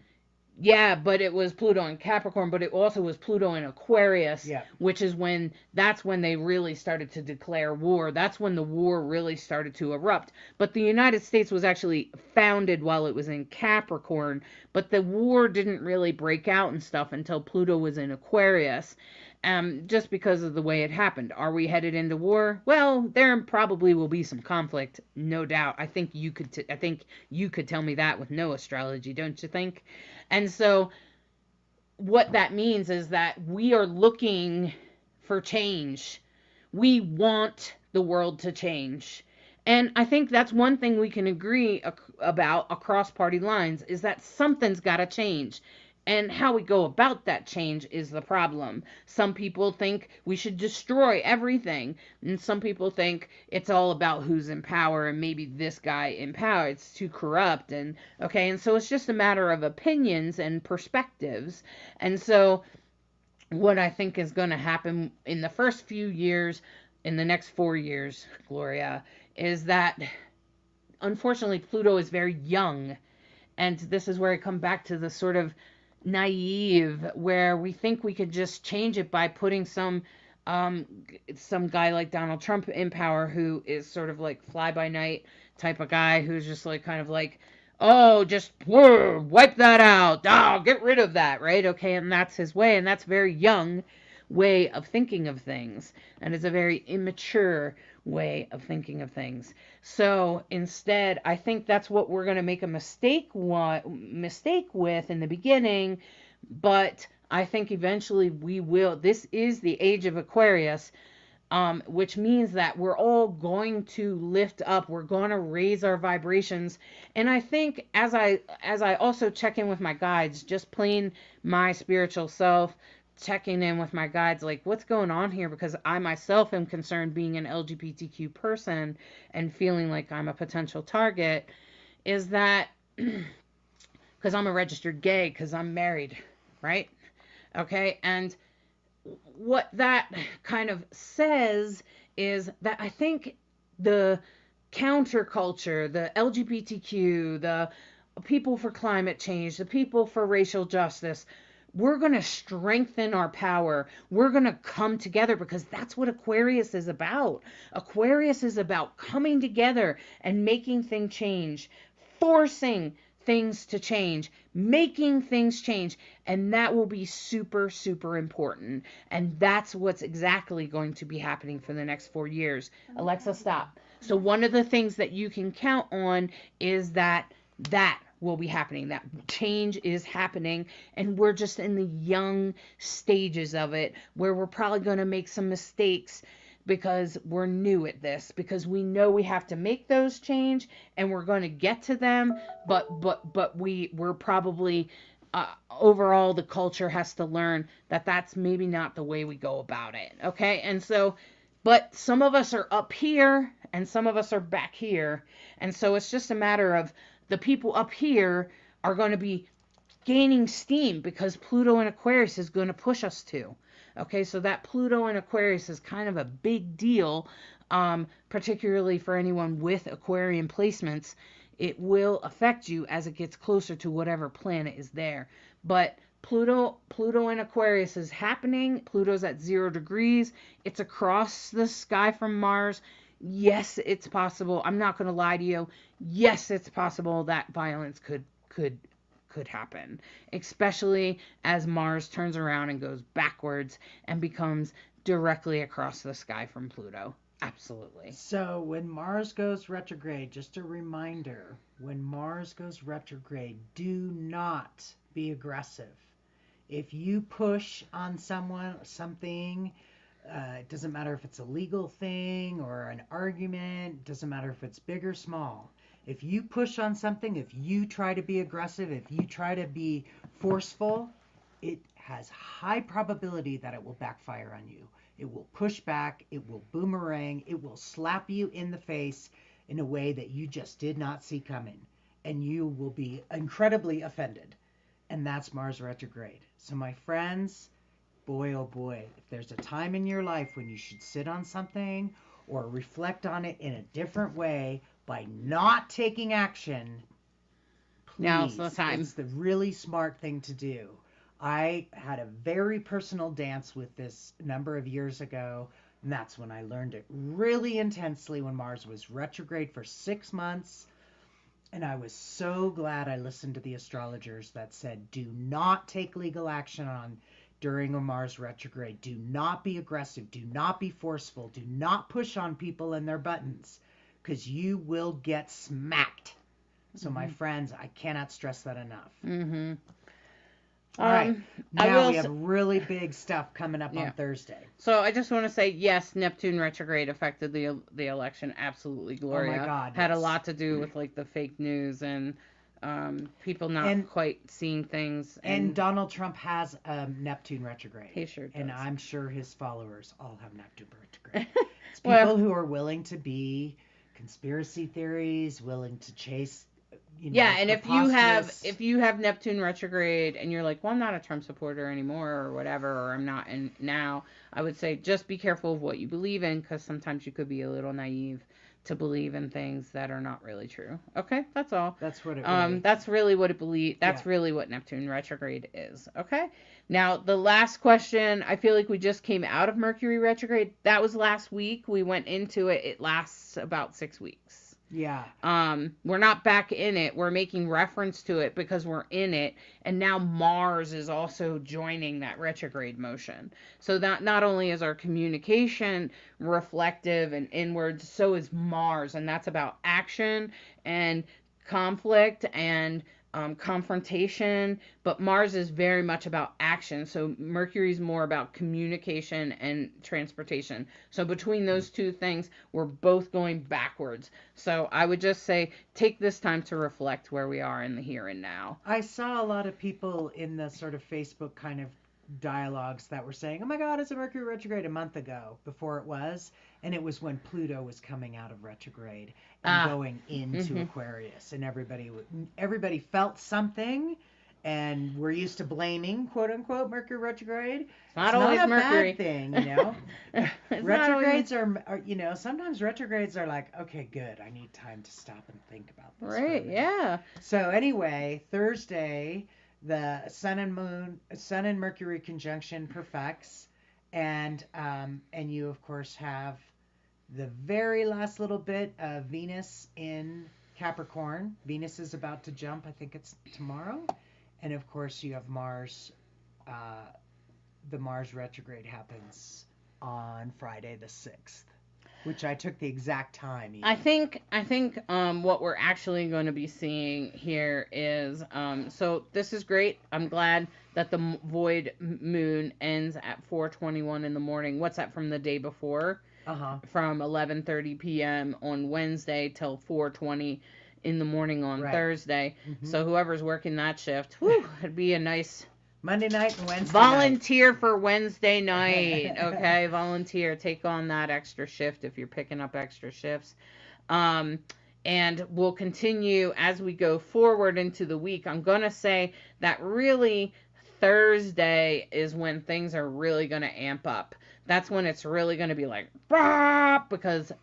yeah, but it was Pluto in Capricorn, but it also was Pluto in Aquarius, Yeah. which is that's when they really started to declare war. That's when the war really started to erupt. But the United States was actually founded while it was in Capricorn, but the war didn't really break out and stuff until Pluto was in Aquarius. Just because of the way it happened. Are we headed into war? Well, there probably will be some conflict, no doubt. I think you could tell me that with no astrology, don't you think? And so what that means is that we are looking for change. We want the world to change. And I think that's one thing we can agree about across party lines, is that something's got to change. And how we go about that change is the problem. Some people think we should destroy everything. And some people think it's all about who's in power, and maybe this guy in power, it's too corrupt. And so it's just a matter of opinions and perspectives. And so what I think is going to happen in the first few years, in the next 4 years, Gloria, is that unfortunately Pluto is very young. And this is where I come back to the sort of naive, where we think we could just change it by putting some guy like Donald Trump in power, who is sort of like fly by night type of guy, who's just like kind of like, oh, just wipe that out, get rid of that, right? Okay, and that's his way, and that's very young way of thinking of things, and it's a very immature way of thinking of things. So instead, I think that's what we're going to make a mistake with in the beginning, but I think eventually we will. This is the age of Aquarius, which means that we're all going to lift up. We're going to raise our vibrations. And I think as I also check in with my guides, just plain my spiritual self, checking in with my guides, like, what's going on here? Because I myself am concerned, being an LGBTQ person and feeling like I'm a potential target, is that because I'm a registered gay, because I'm married, right? Okay, and what that kind of says is that I think the counterculture, the LGBTQ, the people for climate change, the people for racial justice, we're going to strengthen our power. We're going to come together, because that's what Aquarius is about. Aquarius is about coming together and making things change, forcing things to change, making things change. And that will be super, super important. And that's what's exactly going to be happening for the next 4 years. Alexa, stop. So one of the things that you can count on is that will be happening. That change is happening, and we're just in the young stages of it, where we're probably going to make some mistakes because we're new at this, because we know we have to make those change, and we're going to get to them, but we're probably overall the culture has to learn that that's maybe not the way we go about it. Okay, and so, but some of us are up here and some of us are back here, and so it's just a matter of the people up here are going to be gaining steam, because Pluto in Aquarius is going to push us to. Okay, so that Pluto in Aquarius is kind of a big deal, particularly for anyone with Aquarian placements. It will affect you as it gets closer to whatever planet is there. But Pluto in Aquarius is happening. Pluto's at 0 degrees. It's across the sky from Mars. Yes, it's possible. I'm not going to lie to you. Yes, it's possible that violence could happen, especially as Mars turns around and goes backwards and becomes directly across the sky from Pluto. Absolutely. So when Mars goes retrograde, just a reminder, when Mars goes retrograde, do not be aggressive. If you push on something, it doesn't matter if it's a legal thing or an argument, it doesn't matter if it's big or small. If you push on something, if you try to be aggressive, if you try to be forceful, it has high probability that it will backfire on you. It will push back, it will boomerang, it will slap you in the face in a way that you just did not see coming. And you will be incredibly offended. And that's Mars retrograde. So, my friends, boy, oh boy, if there's a time in your life when you should sit on something or reflect on it in a different way by not taking action, please, now's the time. it's the really smart thing to do. I had a very personal dance with this a number of years ago, and that's when I learned it really intensely when Mars was retrograde for 6 months. And I was so glad I listened to the astrologers that said, do not take legal action on during a Mars retrograde. Do not be aggressive. Do not be forceful. Do not push on people and their buttons, because you will get smacked. So, my friends, I cannot stress that enough. Mm-hmm. All right. I Now will we have really big stuff coming up on Thursday. So I just want to say, yes, Neptune retrograde affected the election. Absolutely, Gloria. Oh my God, had a yes. lot to do with like the fake news and people not quite seeing things. And Donald Trump has Neptune retrograde. He sure does. And I'm sure his followers all have Neptune retrograde. It's people who are willing to be conspiracy theories, willing to chase. And if you have Neptune retrograde and you're like, well, I'm not a Trump supporter anymore or whatever, or I'm not in now, I would say just be careful of what you believe in, because sometimes you could be a little naive to believe in things that are not really true. Okay, that's all. That's what it that's really what it believe. That's really what Neptune retrograde is. Okay. Now the last question, I feel like we just came out of Mercury retrograde. That was last week. We went into it. It lasts about 6 weeks. Yeah. We're not back in it. We're making reference to it because we're in it. And now Mars is also joining that retrograde motion. So that not only is our communication reflective and inward, so is Mars. And that's about action and conflict and confrontation, but Mars is very much about action. So Mercury's more about communication and transportation. So between those two things, we're both going backwards. So I would just say, take this time to reflect where we are in the here and now. I saw a lot of people in the sort of Facebook kind of dialogues that were saying, oh my God, it's a Mercury retrograde a month ago before it was. And it was when Pluto was coming out of retrograde and going into Aquarius. And everybody felt something. And we're used to blaming, quote unquote, Mercury retrograde. It's not always a Mercury. bad thing, you know. Retrogrades are, you know, sometimes retrogrades are like, okay, good, I need time to stop and think about this. Right, yeah. So anyway, Thursday, the Sun and Mercury conjunction perfects, and you of course have the very last little bit of Venus in Capricorn. Venus is about to jump. I think it's tomorrow. And of course, you have Mars. The Mars retrograde happens on Friday the 6th, which I took the exact time. Even. I think what we're actually going to be seeing here is so this is great. I'm glad that the void moon ends at 4:21 in the morning. What's that from the day before? From 11:30 p.m. on Wednesday till 4:20 in the morning on Thursday. So whoever's working that shift, it'd be a nice Monday night and Wednesday volunteer night. For Wednesday night. Okay, volunteer. Take on that extra shift if you're picking up extra shifts. And we'll continue as we go forward into the week. I'm going to say that really Thursday is when things are really going to amp up. That's when it's really going to be like, because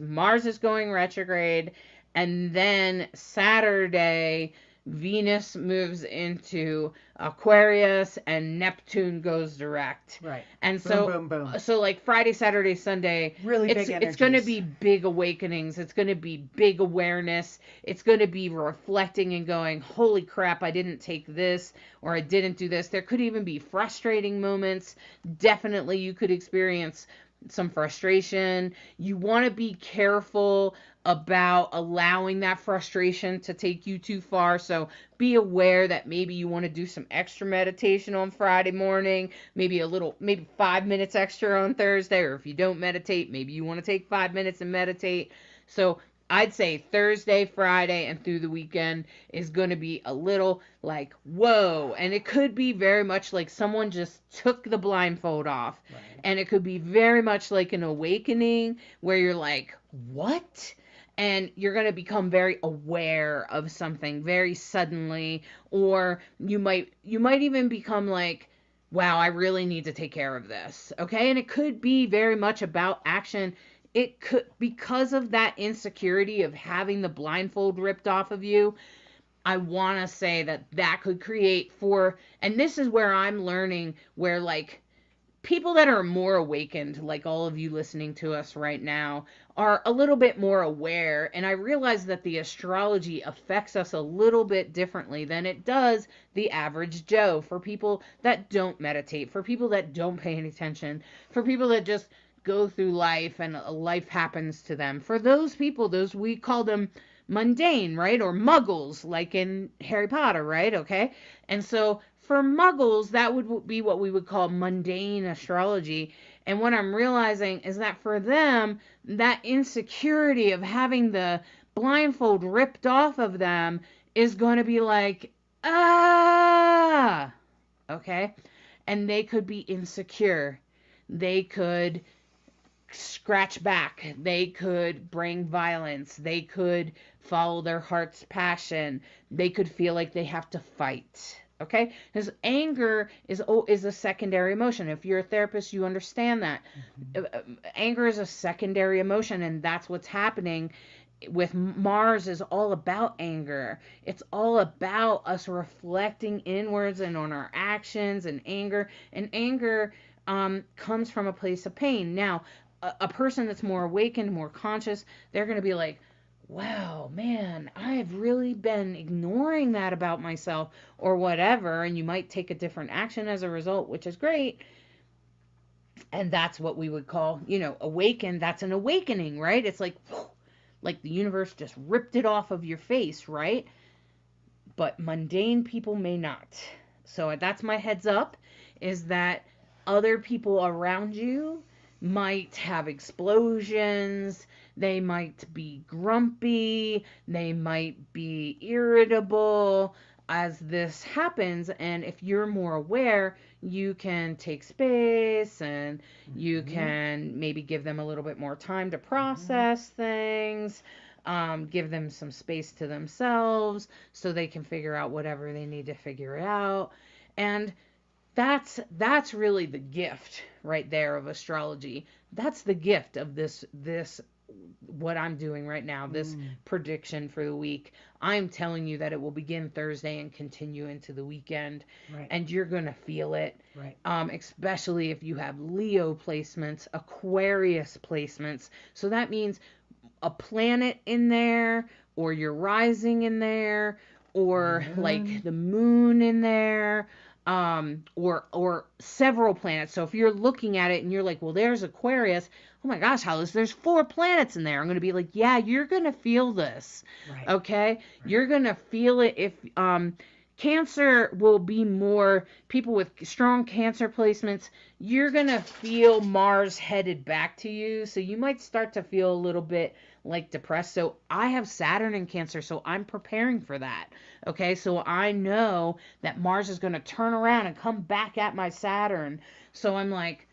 Mars is going retrograde. And then Saturday, Venus moves into Aquarius and Neptune goes direct. Right. And boom, boom. So like Friday, Saturday, Sunday, really big energies. It's going to be big awakenings. It's going to be big awareness. It's going to be reflecting and going, holy crap, I didn't take this or I didn't do this. There could even be frustrating moments. Definitely you could experience some frustration. You want to be careful about allowing that frustration to take you too far. So be aware that maybe you want to do some extra meditation on Friday morning, maybe 5 minutes extra on Thursday, or if you don't meditate, maybe you want to take 5 minutes and meditate. So I'd say Thursday, Friday, and through the weekend is going to be a little like, whoa. And it could be very much like someone just took the blindfold off. Right. And it could be very much like an awakening where you're like, what? And you're going to become very aware of something very suddenly. Or you might even become like, wow, I really need to take care of this. Okay. And it could be very much about action. It could, because of that insecurity of having the blindfold ripped off of you, I want to say that could create and this is where I'm learning, where like people that are more awakened, like all of you listening to us right now, are a little bit more aware. And I realize that the astrology affects us a little bit differently than it does the average Joe. For people that don't meditate, for people that don't pay any attention, for people that just go through life and life happens to them. For those people, we call them mundane, right? Or muggles, like in Harry Potter, right? Okay. And so for muggles, that would be what we would call mundane astrology. And what I'm realizing is that for them, that insecurity of having the blindfold ripped off of them is going to be like, okay. And they could be insecure. They could scratch back. They could bring violence. They could follow their heart's passion. They could feel like they have to fight. Okay? Because anger is a secondary emotion. If you're a therapist, you understand that. Mm-hmm. Anger is a secondary emotion, and that's what's happening with Mars. Is all about anger. It's all about us reflecting inwards and on our actions and anger. And anger comes from a place of pain. Now, a person that's more awakened, more conscious, they're going to be like, wow, man, I've really been ignoring that about myself or whatever. And you might take a different action as a result, which is great. And that's what we would call, awakened. That's an awakening, right? It's like the universe just ripped it off of your face, right? But mundane people may not. So that's my heads up, is that other people around you might have explosions, they might be grumpy, they might be irritable as this happens. And if you're more aware, you can take space and you can maybe give them a little bit more time to process things, give them some space to themselves so they can figure out whatever they need to figure out. And that's really the gift right there of astrology. That's the gift of this what I'm doing right now, this prediction for the week. I'm telling you that it will begin Thursday and continue into the weekend, right. And you're going to feel it, right. Especially if you have Leo placements, Aquarius placements. So that means a planet in there, or your rising in there, or like the moon in there, or several planets. So if you're looking at it and you're like, well, there's Aquarius, oh my gosh, Hollis, there's 4 planets in there. I'm going to be like, yeah, you're going to feel this. Right. Okay. Right. You're going to feel it. If, Cancer will be more people with strong Cancer placements. You're going to feel Mars headed back to you. So you might start to feel a little bit like depressed. So I have Saturn in Cancer, so I'm preparing for that. Okay. So I know that Mars is going to turn around and come back at my Saturn. So I'm like,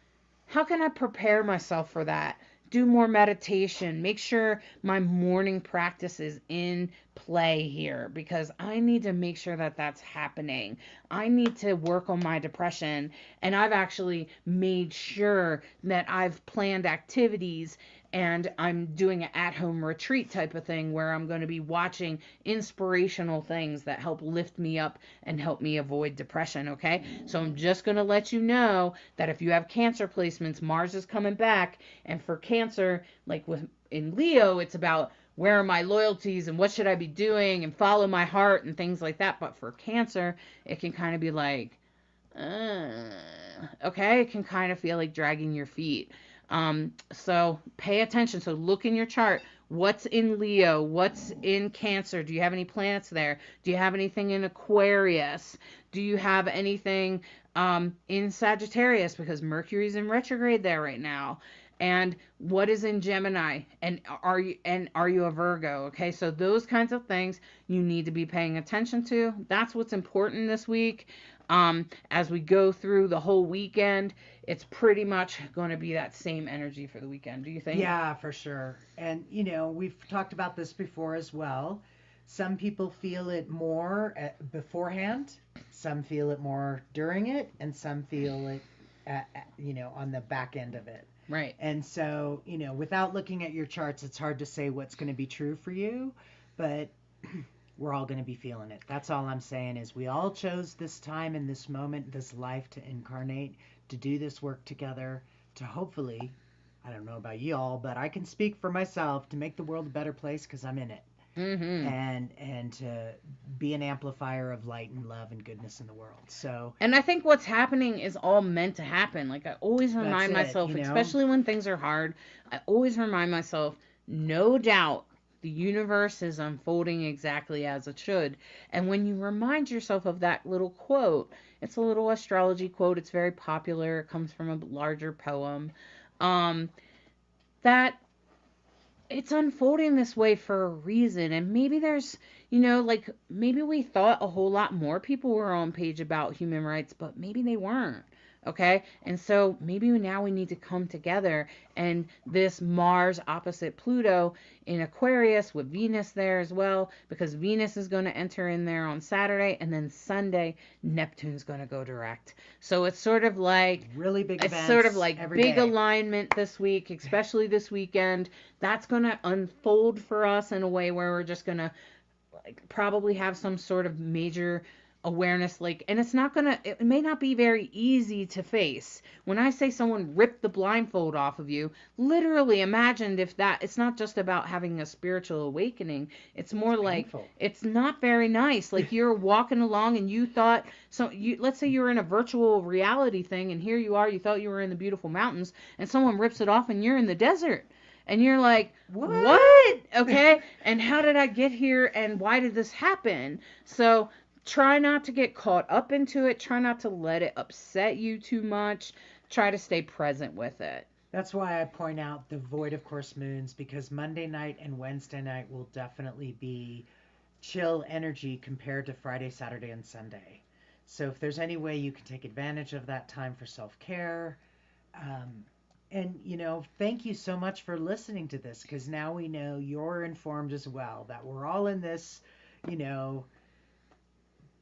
how can I prepare myself for that? Do more meditation. Make sure my morning practice is in play here, because I need to make sure that that's happening. I need to work on my depression, and I've actually made sure that I've planned activities, and I'm doing an at-home retreat type of thing where I'm going to be watching inspirational things that help lift me up and help me avoid depression, okay? So I'm just going to let you know that if you have Cancer placements, Mars is coming back. And for Cancer, like in Leo, it's about where are my loyalties and what should I be doing and follow my heart and things like that. But for Cancer, it can kind of be like, okay? It can kind of feel like dragging your feet. So pay attention. So look in your chart. What's in Leo? What's in Cancer? Do you have any planets there? Do you have anything in Aquarius? Do you have anything in Sagittarius? Because Mercury's in retrograde there right now. And what is in Gemini? And are you a Virgo? Okay, so those kinds of things you need to be paying attention to. That's what's important this week. As we go through the whole weekend, it's pretty much going to be that same energy for the weekend. Do you think? Yeah, for sure. And, we've talked about this before as well. Some people feel it more beforehand, some feel it more during it, and some feel it, on the back end of it. Right. And so, without looking at your charts, it's hard to say what's going to be true for you, but we're all going to be feeling it. That's all I'm saying is we all chose this time and this moment, this life to incarnate, to do this work together, to hopefully, I don't know about y'all, but I can speak for myself, to make the world a better place because I'm in it. Mm-hmm. And to be an amplifier of light and love and goodness in the world. So, and I think what's happening is all meant to happen. Like I always remind That's it, myself, you know? especially when things are hard, I always remind myself, no doubt the universe is unfolding exactly as it should. And when you remind yourself of that little quote, it's a little astrology quote, it's very popular, it comes from a larger poem, that it's unfolding this way for a reason. And maybe there's, like maybe we thought a whole lot more people were on page about human rights, but maybe they weren't. Okay. And so maybe now we need to come together, and this Mars opposite Pluto in Aquarius with Venus there as well, because Venus is going to enter in there on Saturday, and then Sunday Neptune's going to go direct. So it's sort of like really big events, it's sort of like big day. alignment this week, especially this weekend. That's going to unfold for us in a way where we're just going to probably have some sort of major awareness, and it may not be very easy to face. When I say someone ripped the blindfold off of you, literally imagine if that, it's not just about having a spiritual awakening, it's more like painful. It's not very nice. Like you're walking along and you thought, let's say you're in a virtual reality thing, and here you are, you thought you were in the beautiful mountains, and someone rips it off and you're in the desert. And you're like, what? Okay. And how did I get here? And why did this happen? So try not to get caught up into it. Try not to let it upset you too much. Try to stay present with it. That's why I point out the void of course moons, because Monday night and Wednesday night will definitely be chill energy compared to Friday, Saturday, and Sunday. So if there's any way you can take advantage of that time for self-care, and, thank you so much for listening to this, because now we know you're informed as well, that we're all in this,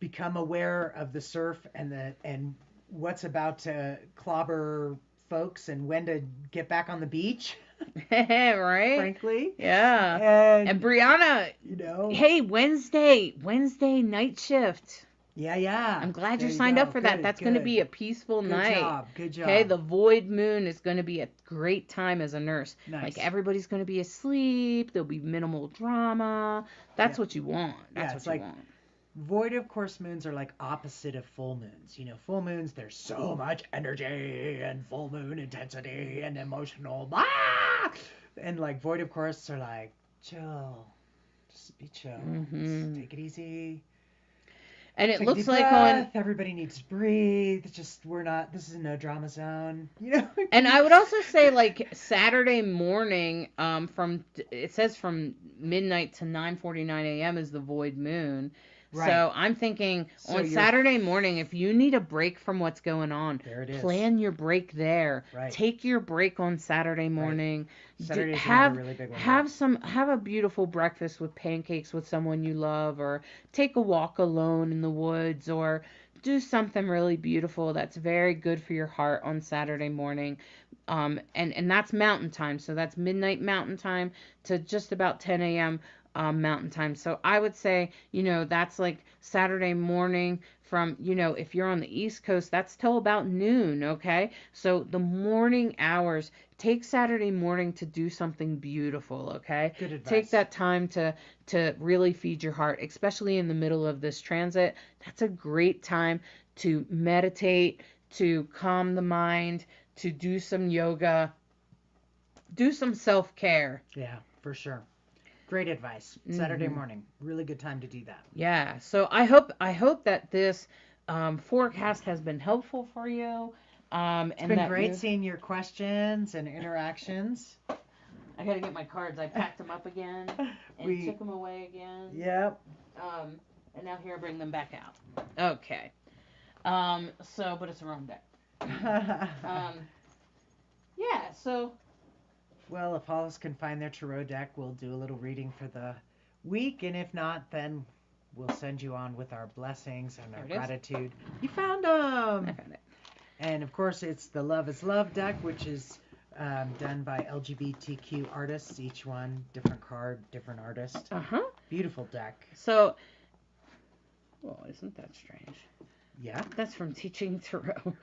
become aware of the surf and what's about to clobber folks and when to get back on the beach. Right? Frankly. Yeah. And Brianna, hey, Wednesday night shift. Yeah. I'm glad you signed up for that. That's going to be a peaceful night. Good job. Okay, the void moon is going to be a great time as a nurse. Nice. Like everybody's going to be asleep. There'll be minimal drama. That's what you want. That's what you want. Void of course moons are like opposite of full moons. Full moons, there's so much energy and full moon intensity and emotional. And like void of course are like chill. Just be chill. Mm-hmm. Just take it easy. And it Take looks a deep like breath. Everybody needs to breathe. This is a no drama zone. And I would also say like Saturday morning, it says from midnight to 9:49 a.m. is the void moon. Right. So I'm thinking on Saturday morning, if you need a break from what's going on, there it is. Plan your break there. Right. Take your break on Saturday morning. Right. Saturday's another really big one. Have a beautiful breakfast with pancakes with someone you love, or take a walk alone in the woods, or do something really beautiful that's very good for your heart on Saturday morning. And that's mountain time. So that's midnight mountain time to just about 10 a.m. Mountain time. So I would say, that's like Saturday morning from, if you're on the East Coast, that's till about noon. Okay. So the morning hours, take Saturday morning to do something beautiful. Okay. Good advice. Take that time to really feed your heart, especially in the middle of this transit. That's a great time to meditate, to calm the mind, to do some yoga, do some self-care. Yeah, for sure. Great advice. Saturday morning, really good time to do that. Yeah. So I hope that this forecast has been helpful for you. It's been great seeing your questions and interactions. I gotta get my cards. I packed them up again and took them away again. Yep. And now here I bring them back out. Okay. So, but it's the wrong deck. Yeah. So. Well, if Hollis can find their tarot deck, we'll do a little reading for the week, and if not, then we'll send you on with our blessings and our gratitude. You found them. I found it. And of course, it's the Love is Love deck, which is done by LGBTQ artists. Each one different card, different artist. Beautiful deck. So, well, isn't that strange? Yeah. That's from Teaching Tarot.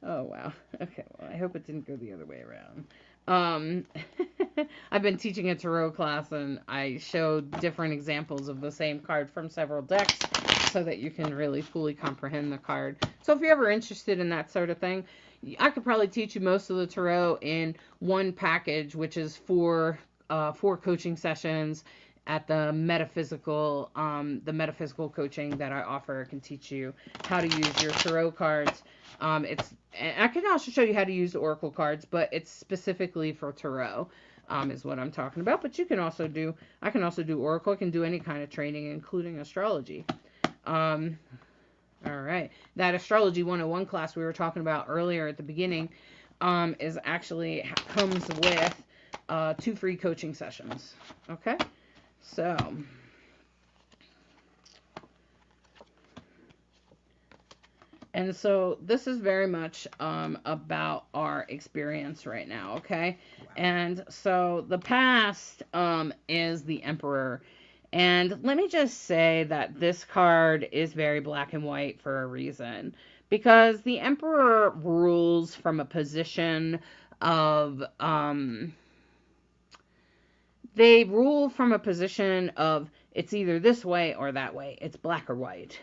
Oh, wow. Okay, well, I hope it didn't go the other way around. I've been teaching a tarot class, and I showed different examples of the same card from several decks so that you can really fully comprehend the card. So if you're ever interested in that sort of thing, I could probably teach you most of the tarot in one package, which is four coaching sessions at the metaphysical coaching that I offer. I can teach you how to use your tarot cards. I can also show you how to use the oracle cards, but it's specifically for tarot, is what I'm talking about. But I can also do oracle. I can do any kind of training, including astrology. All right. That Astrology 101 class we were talking about earlier at the beginning, comes with 2 free coaching sessions. Okay. So. And so this is very much about our experience right now, okay? Wow. And so the past is the Emperor. And let me just say that this card is very black and white for a reason. Because the Emperor rules from a position of... they rule from a position of it's either this way or that way. It's black or white.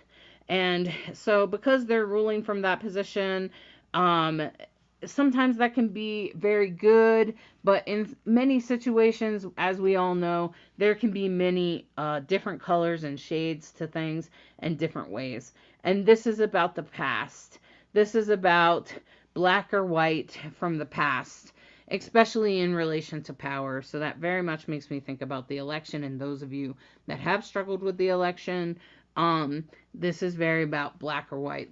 And so because they're ruling from that position, sometimes that can be very good, but in many situations, as we all know, there can be many different colors and shades to things and different ways. And this is about the past. This is about black or white from the past, especially in relation to power. So that very much makes me think about the election, and those of you that have struggled with the election, this is very about black or white.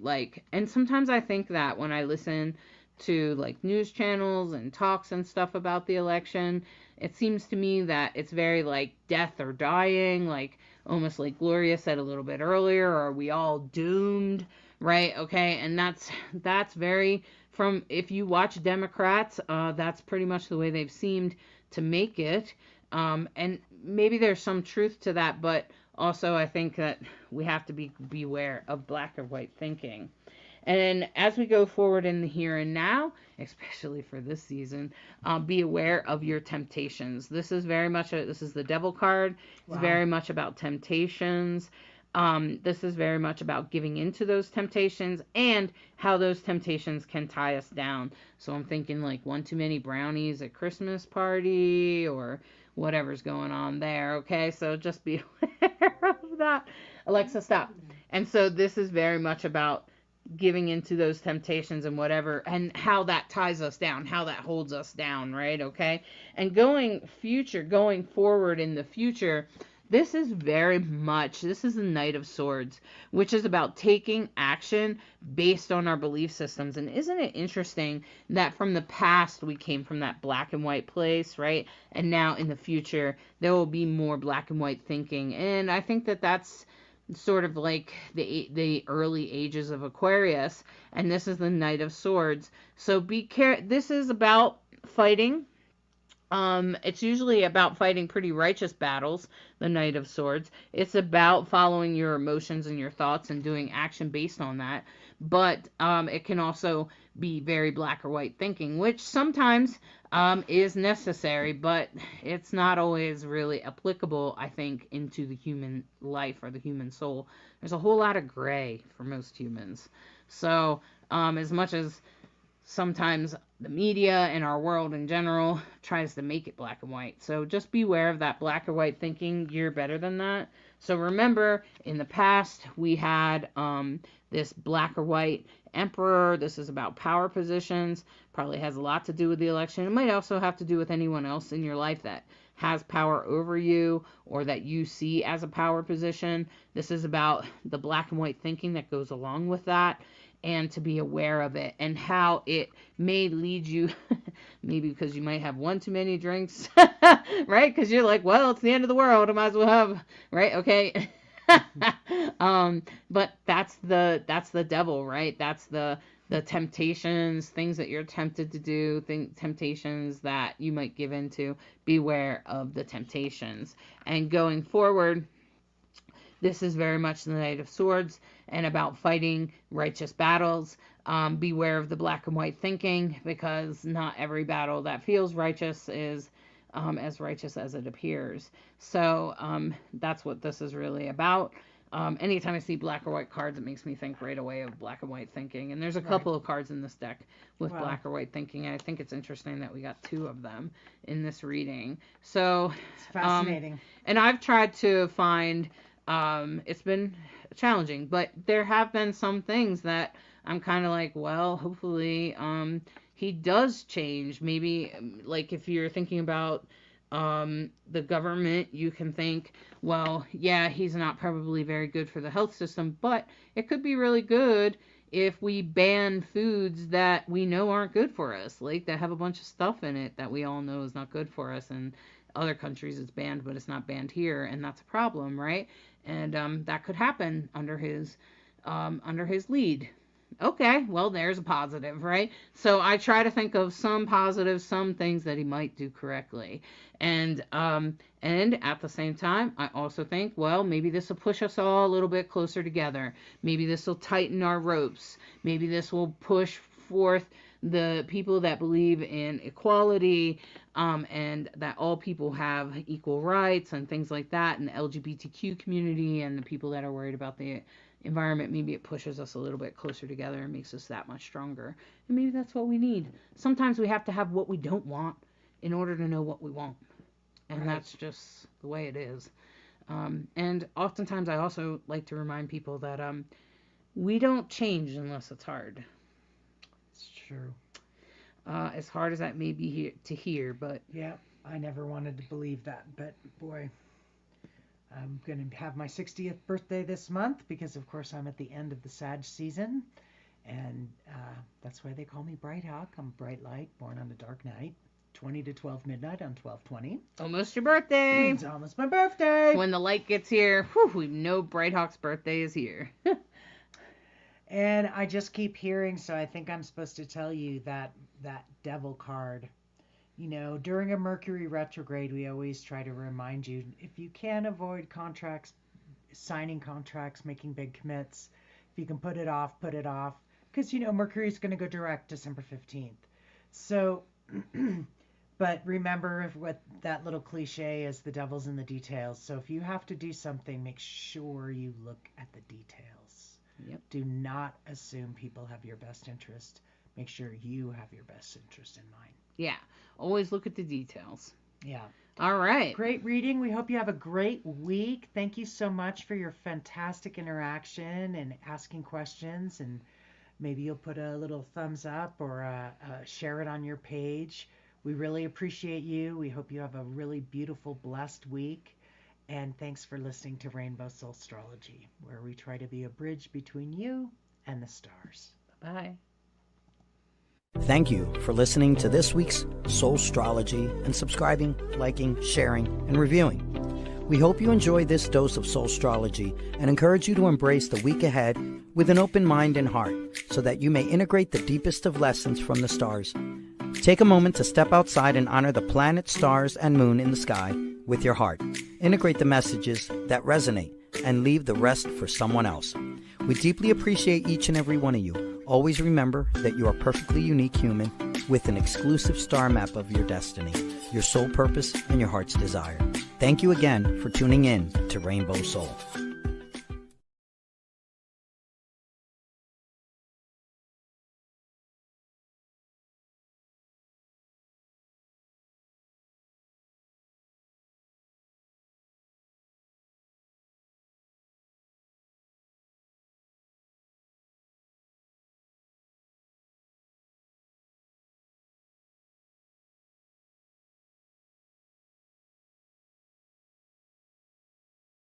And sometimes I think that when I listen to news channels and talks and stuff about the election, it seems to me that it's very death or dying, almost like Gloria said a little bit earlier, are we all doomed, right? Okay, and that's very, from, if you watch Democrats, that's pretty much the way they've seemed to make it, and maybe there's some truth to that, but also I think that we have to beware of black or white thinking. And as we go forward in the here and now, especially for this season, be aware of your temptations. This is very much this is the devil card. It's very much about temptations. This is very much about giving into those temptations and how those temptations can tie us down. So I'm thinking one too many brownies at Christmas party or whatever's going on there. Okay, so just be aware of that. Alexa, stop. And so this is very much about giving into those temptations and whatever, and how that ties us down, how that holds us down, right? Okay. And going forward in the future, this is the Knight of Swords, which is about taking action based on our belief systems. And isn't it interesting that from the past we came from that black and white place, right? And now in the future there will be more black and white thinking. And I think that that's sort of like the early ages of Aquarius, and this is the Knight of Swords. So this is about fighting. It's usually about fighting pretty righteous battles, the Knight of Swords. It's about following your emotions and your thoughts and doing action based on that. But it can also be very black or white thinking, which sometimes is necessary, but it's not always really applicable, I think, into the human life or the human soul. There's a whole lot of gray for most humans. So as much as sometimes the media and our world in general tries to make it black and white. So just beware of that black or white thinking. You're better than that. So remember, in the past, we had this black or white emperor. This is about power positions. Probably has a lot to do with the election. It might also have to do with anyone else in your life that has power over you or that you see as a power position. This is about the black and white thinking that goes along with that, and to be aware of it and how it may lead you, maybe because you might have one too many drinks, right? Because you're like, well, it's the end of the world, I might as well have, right? Okay. But that's the devil, right? That's the temptations, things that you're tempted to do, temptations that you might give into. Beware of the temptations. And going forward, this is very much the Knight of Swords and about fighting righteous battles. Beware of the black and white thinking, because not every battle that feels righteous is as righteous as it appears. So that's what this is really about. Anytime I see black or white cards, it makes me think right away of black and white thinking. And there's a couple of cards in this deck with black or white thinking. And I think it's interesting that we got 2 of them in this reading. So it's fascinating. And I've tried to find, it's been challenging, but there have been some things that I'm kind of like, well, hopefully he does change. Maybe like if you're thinking about the government, you can think, well, yeah, he's not probably very good for the health system, but it could be really good if we ban foods that we know aren't good for us, like that have a bunch of stuff in it that we all know is not good for us. And other countries it's banned, but it's not banned here, and that's a problem, right? And that could happen under his lead. Okay, well, there's a positive, right? So I try to think of some positives, some things that he might do correctly. And at the same time, I also think, well, maybe this will push us all a little bit closer together. Maybe this will tighten our ropes. Maybe this will push forth the people that believe in equality, and that all people have equal rights and things like that, and the LGBTQ community and the people that are worried about the environment. Maybe it pushes us a little bit closer together and makes us that much stronger. And maybe that's what we need. Sometimes we have to have what we don't want in order to know what we want. And that's just the way it is. And oftentimes I also like to remind people that we don't change unless it's hard. It's true. As hard as that may be to hear, but yeah, I never wanted to believe that, but boy, I'm going to have my 60th birthday this month because, of course, I'm at the end of the Sag season, and that's why they call me Bright Hawk. I'm bright light, born on a dark night, 20 to 12 midnight on 12/20. Almost your birthday. It's almost my birthday. When the light gets here, we know Bright Hawk's birthday is here. And I just keep hearing, so I think I'm supposed to tell you that devil card. You know, during a Mercury retrograde, we always try to remind you, if you can avoid contracts, signing contracts, making big commits, if you can put it off, put it off. Because, you know, Mercury's going to go direct December 15th. So, but remember what that little cliche is, the devil's in the details. So if you have to do something, make sure you look at the details. Yep. Do not assume people have your best interest. Make sure you have your best interest in mind. Yeah. Always look at the details. Yeah. All right. Great reading. We hope you have a great week. Thank you so much for your fantastic interaction and asking questions. And maybe you'll put a little thumbs up or share it on your page. We really appreciate you. We hope you have a really beautiful, blessed week. And thanks for listening to Rainbow Soul Astrology, where we try to be a bridge between you and the stars. Bye. Thank you for listening to this week's Soul Astrology and subscribing, liking, sharing, and reviewing. We hope you enjoyed this dose of Soul Astrology and encourage you to embrace the week ahead with an open mind and heart so that you may integrate the deepest of lessons from the stars. Take a moment to step outside and honor the planets, stars, and moon in the sky with your heart. Integrate the messages that resonate and leave the rest for someone else. We deeply appreciate each and every one of you. Always remember that you are a perfectly unique human with an exclusive star map of your destiny, your soul purpose, and your heart's desire. Thank you again for tuning in to Rainbow Soul.